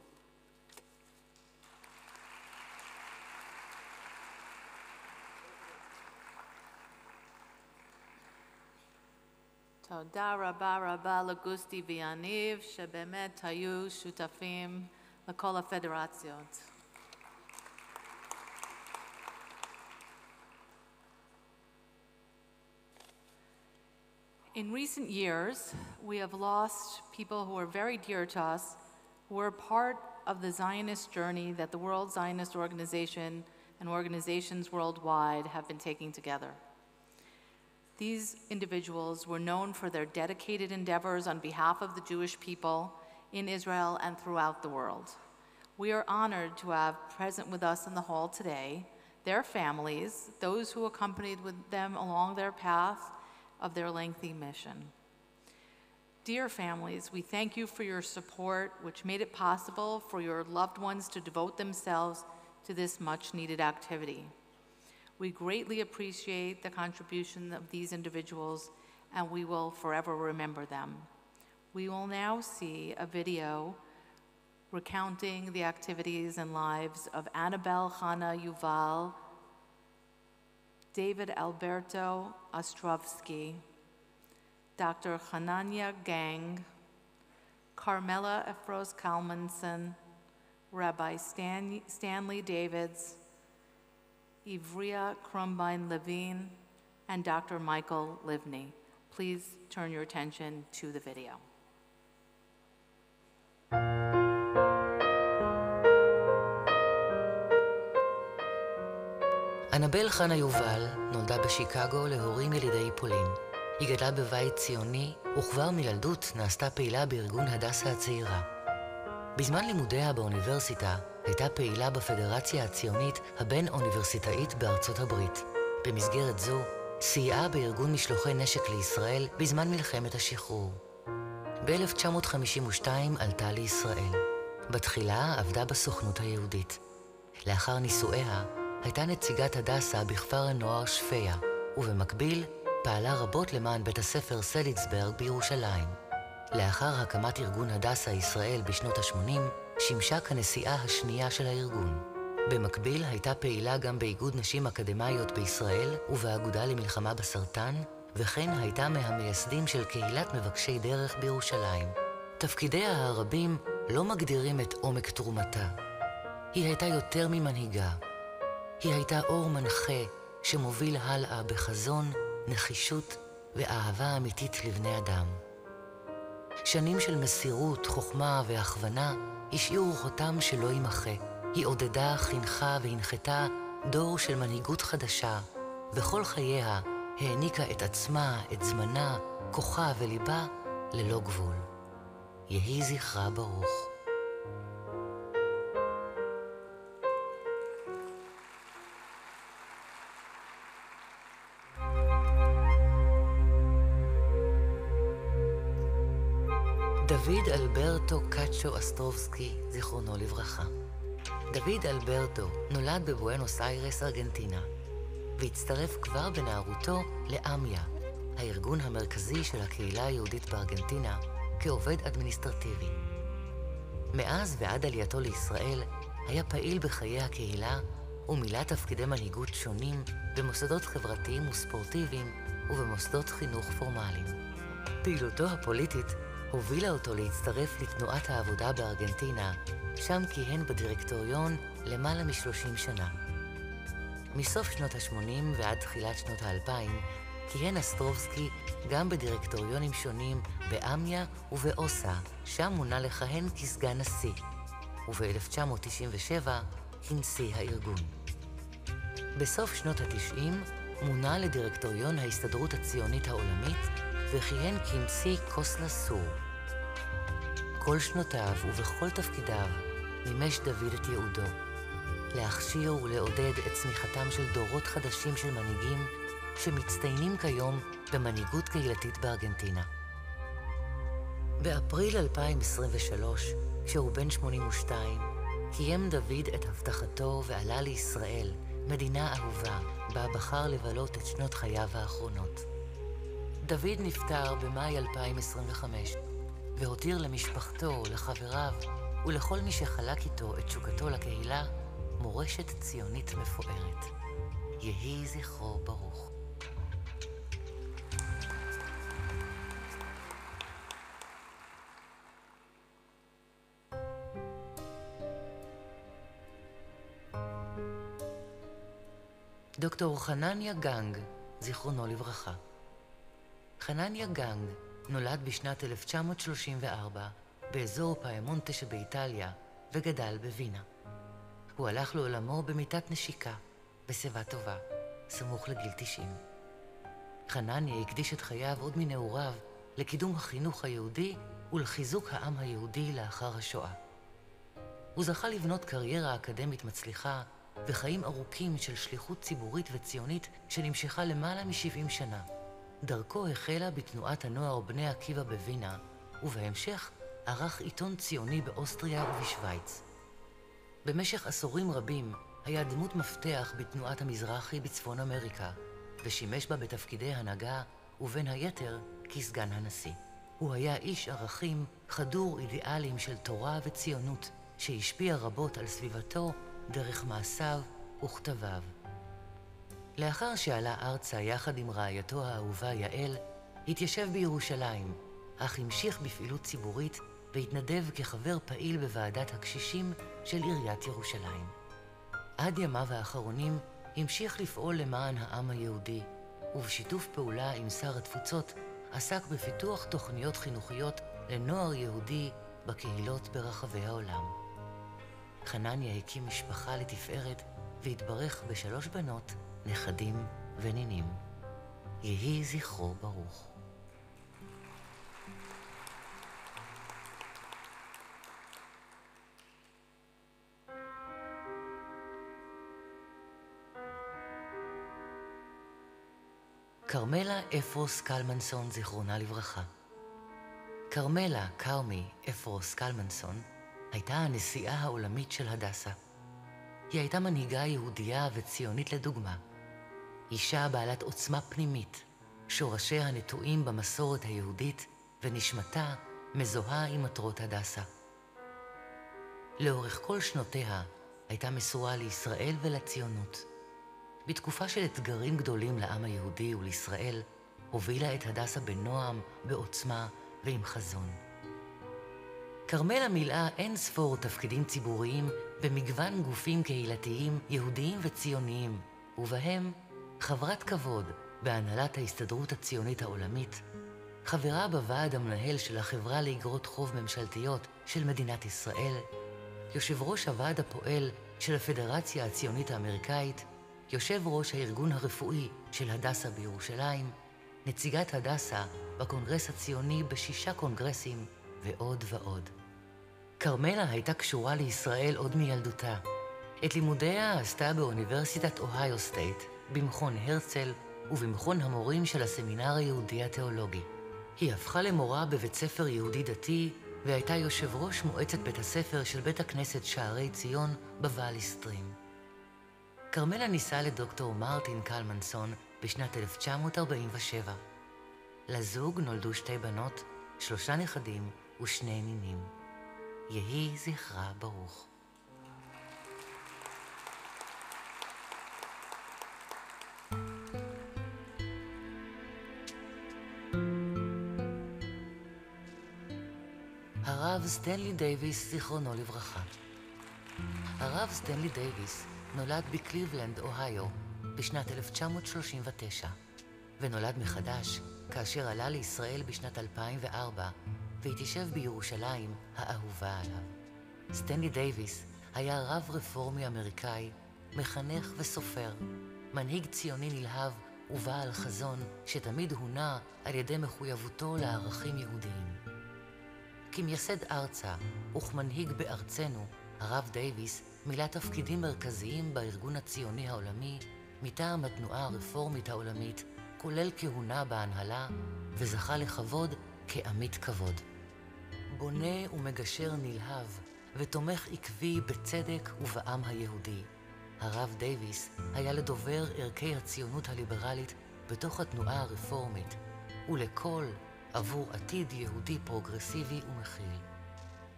תודה רבה רבה לגוסטי ויניב, שבאמת היו שותפים לכל הפדרציות. In recent years, we have lost people who are very dear to us, who were part of the Zionist journey that the World Zionist Organization and organizations worldwide have been taking together. These individuals were known for their dedicated endeavors on behalf of the Jewish people in Israel and throughout the world. We are honored to have present with us in the hall today their families, those who accompanied with them along their path of their lengthy mission. Dear families, we thank you for your support, which made it possible for your loved ones to devote themselves to this much-needed activity. We greatly appreciate the contribution of these individuals, and we will forever remember them. We will now see a video recounting the activities and lives of Annabelle Chana Yuval, David Alberto Ostrovsky, Dr. Hanania Gang, Carmela Efros Kalmanson, Rabbi Stanley Davids, Ivria Krumbine-Levine, and Dr. Michael Livney. Please turn your attention to the video. אנבל חנה יובל נולדה בשיקגו להורים ילידי פולין. היא גדלה בבית ציוני, וכבר מילדות נעשתה פעילה בארגון הדסה הצעירה. בזמן לימודיה באוניברסיטה, הייתה פעילה בפדרציה הציונית הבין-אוניברסיטאית בארצות הברית. במסגרת זו, סייעה בארגון משלוחי נשק לישראל בזמן מלחמת השחרור. ב-1952 עלתה לישראל. בתחילה עבדה בסוכנות היהודית. לאחר נישואיה, הייתה נציגת הדסה בכפר הנוער שפיה, ובמקביל פעלה רבות למען בית הספר סליצברג בירושלים. לאחר הקמת ארגון הדסה ישראל בשנות ה-80, שימשה כנשיאה השנייה של הארגון. במקביל הייתה פעילה גם באיגוד נשים אקדמאיות בישראל ובאגודה למלחמה בסרטן, וכן הייתה מהמייסדים של קהילת מבקשי דרך בירושלים. תפקידיה הרבים לא מגדירים את עומק תרומתה. היא הייתה יותר ממנהיגה. היא הייתה אור מנחה שמוביל הלאה בחזון, נחישות ואהבה אמיתית לבני אדם. שנים של מסירות, חוכמה והכוונה השאירו חותם שלא יימחה. היא עודדה, חינכה והנחתה דור של מנהיגות חדשה, וכל חייה העניקה את עצמה, את זמנה, כוחה וליבה ללא גבול. יהי זכרה ברוך. דוד אלברטו קאצ'ו אסטרובסקי, זיכרונו לברכה. דוד אלברטו נולד בבואנוס איירס, ארגנטינה, והצטרף כבר בנערותו לאמיה, הארגון המרכזי של הקהילה היהודית בארגנטינה, כעובד אדמיניסטרטיבי. מאז ועד עלייתו לישראל היה פעיל בחיי הקהילה ומילא תפקידי מנהיגות שונים במוסדות חברתיים וספורטיביים ובמוסדות חינוך פורמליים. פעילותו הפוליטית הובילה אותו להצטרף לתנועת העבודה בארגנטינה, שם כיהן בדירקטוריון למעלה מ-30 שנה. מסוף שנות ה-80 ועד תחילת שנות ה-2000 כיהן אסטרובסקי גם בדירקטוריונים שונים באמיה ובאוסה, שם מונה לכהן כסגן נשיא, וב-1997 כנשיא הארגון. בסוף שנות ה-90 מונה לדירקטוריון ההסתדרות הציונית העולמית וכיהן כנשיא קוסלה סור. כל שנותיו ובכל תפקידיו מימש דוד את ייעודו, להכשיר ולעודד את צמיחתם של דורות חדשים של מנהיגים שמצטיינים כיום במנהיגות קהילתית בארגנטינה. באפריל 2023, כשהוא בן 82, קיים דוד את הבטחתו ועלה לישראל, מדינה אהובה, בה בחר לבלות את שנות חייו האחרונות. דוד נפטר במאי 2025, והותיר למשפחתו, לחבריו ולכל מי שחלק איתו את תשוקתו לקהילה, מורשת ציונית מפוארת. יהי זכרו ברוך. דוקטור חנניה גנג, זיכרונו לברכה. חנניה גנג נולד בשנת 1934 באזור פיימונטה שבאיטליה וגדל בווינה. הוא הלך לעולמו במיטת נשיקה, בשיבה טובה, סמוך לגיל 90. חנניה הקדיש את חייו עוד מנעוריו לקידום החינוך היהודי ולחיזוק העם היהודי לאחר השואה. הוא זכה לבנות קריירה אקדמית מצליחה וחיים ארוכים של שליחות ציבורית וציונית שנמשכה למעלה מ-70 שנה. דרכו החלה בתנועת הנוער בני עקיבא בווינה, ובהמשך ערך עיתון ציוני באוסטריה ובשוויץ. במשך עשורים רבים היה דמות מפתח בתנועת המזרחי בצפון אמריקה, ושימש בה בתפקידי הנהגה ובין היתר כסגן הנשיא. הוא היה איש ערכים חדור אידיאלים של תורה וציונות, שהשפיע רבות על סביבתו דרך מעשיו וכתביו. לאחר שעלה ארצה יחד עם רעייתו האהובה יעל, התיישב בירושלים, אך המשיך בפעילות ציבורית והתנדב כחבר פעיל בוועדת הקשישים של עיריית ירושלים. עד ימיו האחרונים המשיך לפעול למען העם היהודי, ובשיתוף פעולה עם שר התפוצות עסק בפיתוח תוכניות חינוכיות לנוער יהודי בקהילות ברחבי העולם. חנניה הקים משפחה לתפארת והתברך ב3 בנות, נכדים ונינים. יהי זכרו ברוך. כרמלה אפרוס קלמנסון, זיכרונה לברכה. כרמלה כרמי אפרוס קלמנסון הייתה הנשיאה העולמית של הדסה. היא הייתה מנהיגה יהודייה וציונית לדוגמה. אישה בעלת עוצמה פנימית, שורשיה נטועים במסורת היהודית ונשמתה מזוהה עם מטרות הדסה. לאורך כל שנותיה הייתה מסורה לישראל ולציונות. בתקופה של אתגרים גדולים לעם היהודי ולישראל, הובילה את הדסה בנועם, בעוצמה ועם חזון. כרמלה מילאה אין ספור תפקידים ציבוריים במגוון גופים קהילתיים, יהודיים וציוניים, ובהם חברת כבוד בהנהלת ההסתדרות הציונית העולמית, חברה בוועד המנהל של החברה לאגרות חוב ממשלתיות של מדינת ישראל, יושב ראש הוועד הפועל של הפדרציה הציונית האמריקאית, יושב ראש הארגון הרפואי של הדסה בירושלים, נציגת הדסה בקונגרס הציוני ב6 קונגרסים ועוד ועוד. כרמלה הייתה קשורה לישראל עוד מילדותה. את לימודיה עשתה באוניברסיטת אוהיו סטייט, במכון הרצל ובמכון המורים של הסמינר היהודי התיאולוגי. היא הפכה למורה בבית ספר יהודי דתי והייתה יושב ראש מועצת בית הספר של בית הכנסת שערי ציון בוואלי סטרים. כרמלה נישאה לדוקטור מרטין קלמנסון בשנת 1947. לזוג נולדו 2 בנות, 3 נכדים ו2 נינים. יהי זכרה ברוך. הרב סטנלי דייוויס, זיכרונו לברכה. הרב סטנלי דייוויס נולד בקליבלנד, אוהיו, בשנת 1939, ונולד מחדש כאשר עלה לישראל בשנת 2004, והתיישב בירושלים האהובה עליו. סטנלי דייוויס היה רב רפורמי אמריקאי, מחנך וסופר, מנהיג ציוני נלהב ובעל חזון שתמיד הונע על ידי מחויבותו לערכים יהודיים. כמייסד ארצה וכמנהיג בארצנו, הרב דייוויס מילא תפקידים מרכזיים בארגון הציוני העולמי מטעם התנועה הרפורמית העולמית, כולל כהונה בהנהלה, וזכה לכבוד כעמית כבוד. בונה ומגשר נלהב ותומך עקבי בצדק ובעם היהודי, הרב דייוויס היה לדובר ערכי הציונות הליברלית בתוך התנועה הרפורמית, ולכל עבור עתיד יהודי פרוגרסיבי ומכיל.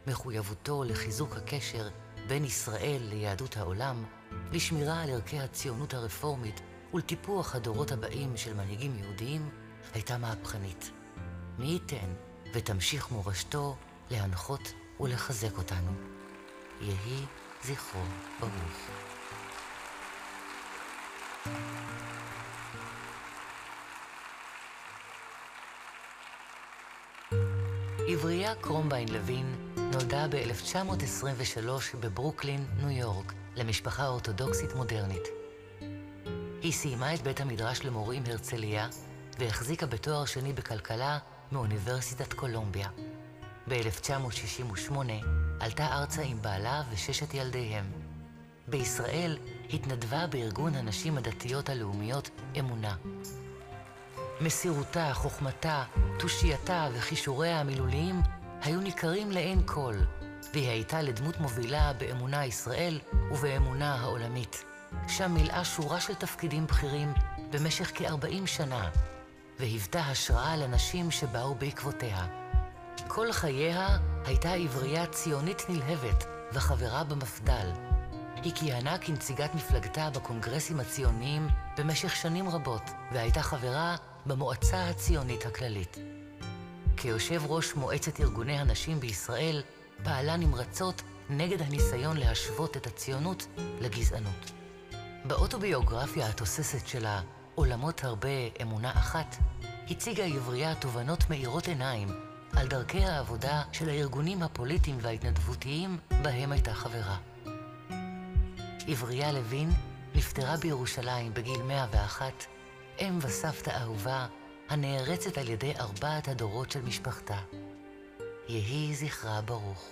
מחויבותו לחיזוק הקשר בין ישראל ליהדות העולם, לשמירה על ערכי הציונות הרפורמית ולטיפוח הדורות הבאים של מנהיגים יהודיים, הייתה מהפכנית. מי ייתן ותמשיך מורשתו להנחות ולחזק אותנו. יהי זכרו ברוך. עברייה קרומביין לוין נולדה ב-1923 בברוקלין, ניו יורק, למשפחה אורתודוקסית מודרנית. היא סיימה את בית המדרש למורים הרצליה והחזיקה בתואר שני בכלכלה מאוניברסיטת קולומביה. ב-1968 עלתה ארצה עם בעלה וששת ילדיהם. בישראל התנדבה בארגון הנשים הדתיות הלאומיות אמונה. מסירותה, חוכמתה, תושייתה וכישוריה המילוליים היו ניכרים לעין כל, והיא הייתה לדמות מובילה באמונה ישראל ובאמונה העולמית. שם מילאה שורה של תפקידים בכירים במשך כ-40 שנה, והיוותה השראה לנשים שבאו בעקבותיה. כל חייה הייתה עברייה ציונית נלהבת וחברה במפד"ל. היא כיהנה כנציגת מפלגתה בקונגרסים הציוניים במשך שנים רבות, והייתה חברה במועצה הציונית הכללית. כיושב ראש מועצת ארגוני הנשים בישראל, פעלה נמרצות נגד הניסיון להשוות את הציונות לגזענות. באוטוביוגרפיה התוססת שלה, עולמות הרבה אמונה אחת, הציגה עברייה תובנות מאירות עיניים על דרכי העבודה של הארגונים הפוליטיים וההתנדבותיים בהם הייתה חברה. עברייה לוין נפטרה בירושלים בגיל 101, אם וסבתא אהובה הנערצת על ידי 4 הדורות של משפחתה. יהי זכרה ברוך.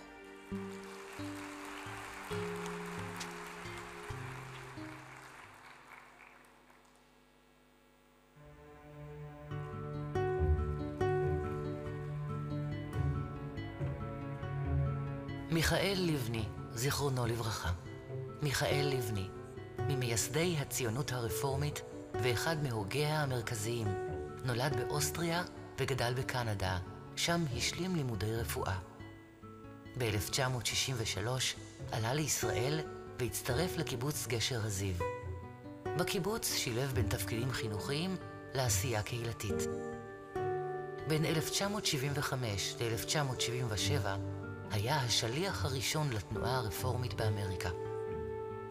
מיכאל לבני, זיכרונו לברכה. מיכאל לבני, ממייסדי הציונות הרפורמית ואחד מהוגיה המרכזיים, נולד באוסטריה וגדל בקנדה, שם השלים לימודי רפואה. ב-1963 עלה לישראל והצטרף לקיבוץ גשר הזיו. בקיבוץ שילב בין תפקידים חינוכיים לעשייה קהילתית. בין 1975 ל-1977 היה השליח הראשון לתנועה הרפורמית באמריקה.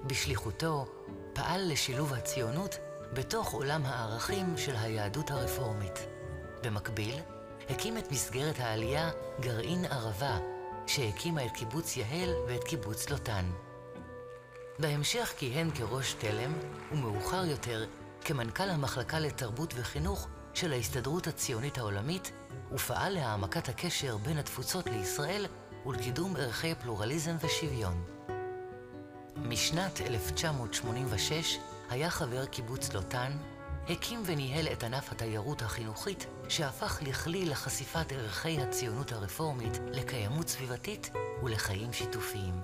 בשליחותו פעל לשילוב הציונות בתוך עולם הערכים של היהדות הרפורמית. במקביל, הקים את מסגרת העלייה גרעין ערבה, שהקימה את קיבוץ יהל ואת קיבוץ לוטן. בהמשך כיהן כראש תלם, ומאוחר יותר כמנכ"ל המחלקה לתרבות וחינוך של ההסתדרות הציונית העולמית, ופעל להעמקת הקשר בין התפוצות לישראל ולקידום ערכי פלורליזם ושוויון. משנת 1986 היה חבר קיבוץ לוטן, הקים וניהל את ענף התיירות החינוכית שהפך לכלי לחשיפת ערכי הציונות הרפורמית, לקיימות סביבתית ולחיים שיתופיים.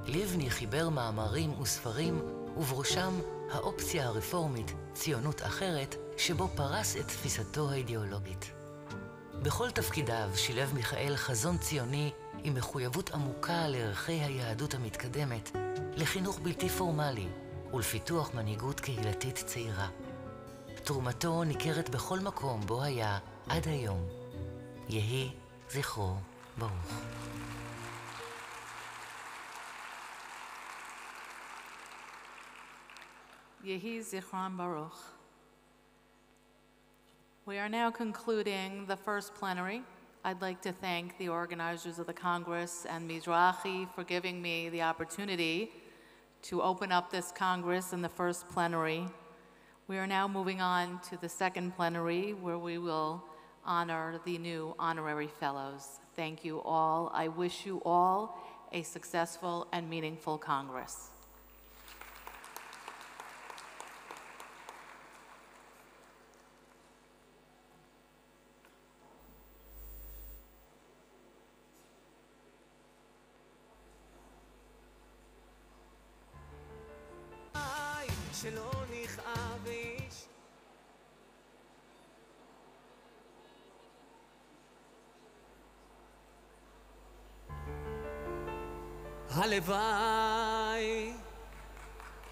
לבני חיבר מאמרים וספרים, ובראשם האופציה הרפורמית ציונות אחרת, שבו פרס את תפיסתו האידיאולוגית. בכל תפקידיו שילב מיכאל חזון ציוני עם מחויבות עמוקה לערכי היהדות המתקדמת, לחינוך בלתי פורמלי ולפיתוח מנהיגות קהילתית צעירה. תרומתו ניכרת בכל מקום בו היה עד היום. יהי זכרו ברוך. Yehi Zichron Baruch. We are now concluding the first plenary. I'd like to thank the organizers of the Congress and Mizrahi for giving me the opportunity to open up this Congress in the first plenary. We are now moving on to the second plenary, where we will honor the new honorary fellows. Thank you all. I wish you all a successful and meaningful Congress. שלא נכאב איש הלוואי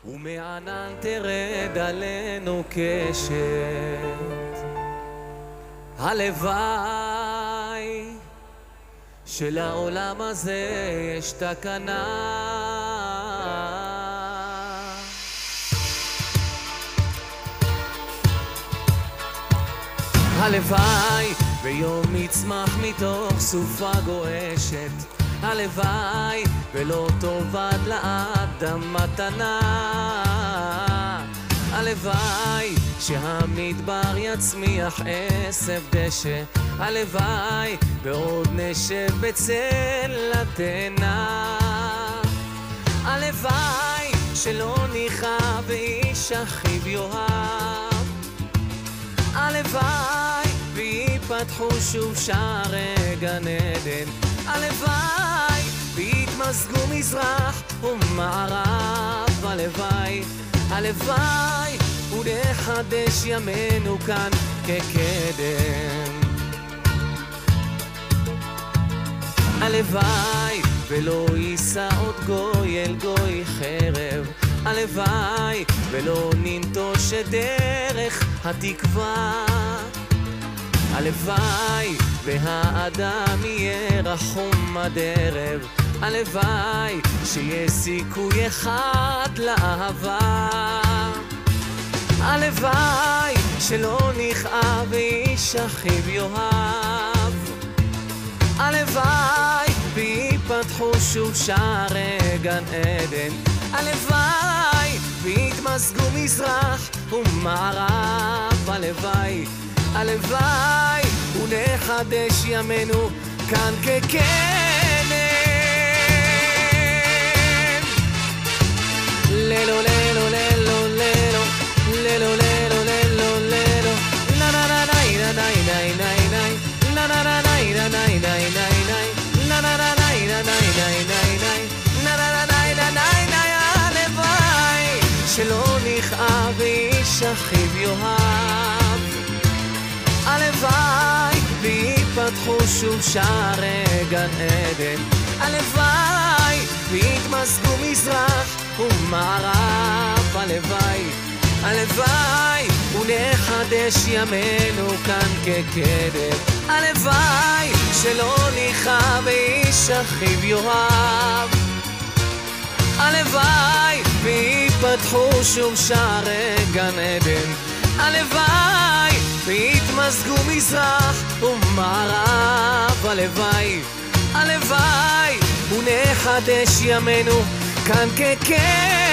ומענן תרד עלינו קשת הלוואי שלעולם הזה יש תקנה הלוואי ויום יצמח מתוך סופה גועשת. הלוואי ולא תאבד לאדם מתנה, הלוואי שהמדבר יצמיח עשב דשא, הלוואי בעוד נשב בצל התאנה, הלוואי שלא נכאב ואיש אחיו יאהב, הלוואי ויפתחו שוב שערי גן עדן, הלוואי ויתמזגו מזרח ומערב, הלוואי, הלוואי ונחדש ימינו כאן כקדם, הלוואי ולא יישא עוד גוי אל גוי חרב, הלוואי ולא ננטוש את דרך התקווה, הלוואי והאדם יהיה רחום עד ערב, הלוואי שיהיה סיכוי אחד לאהבה, הלוואי שלא נכאב ואיש אחיו יאהב, הלוואי ויפתחו שוב שערי גן עדן, הלוואי ויתמזגו מזרח ומערב, הלוואי, הלוואי ונחדש ימינו כאן כקדם, לילו לילו לילו לילו לילו לילו לילו לילו נה נה נה נה נה נה נה נה נה נה נה נה נה נה נה נה נה נה הלוואי שלא נכאב ואיש אחיו יאהב, הלוואי ויפתחו שוב שערי גן עדן, הלוואי ויתמזגו מזרח ומערב, הלוואי, הלוואי ונחדש ימינו כאן כקדם, הלוואי שלא נכאב ואיש אחיו יאהב, הלוואי ויפתחו שוב שערי גן עדן, הלוואי ויתמזגו מזרח ומערב, הלוואי, הלוואי ונחדש ימינו כאן כקדם.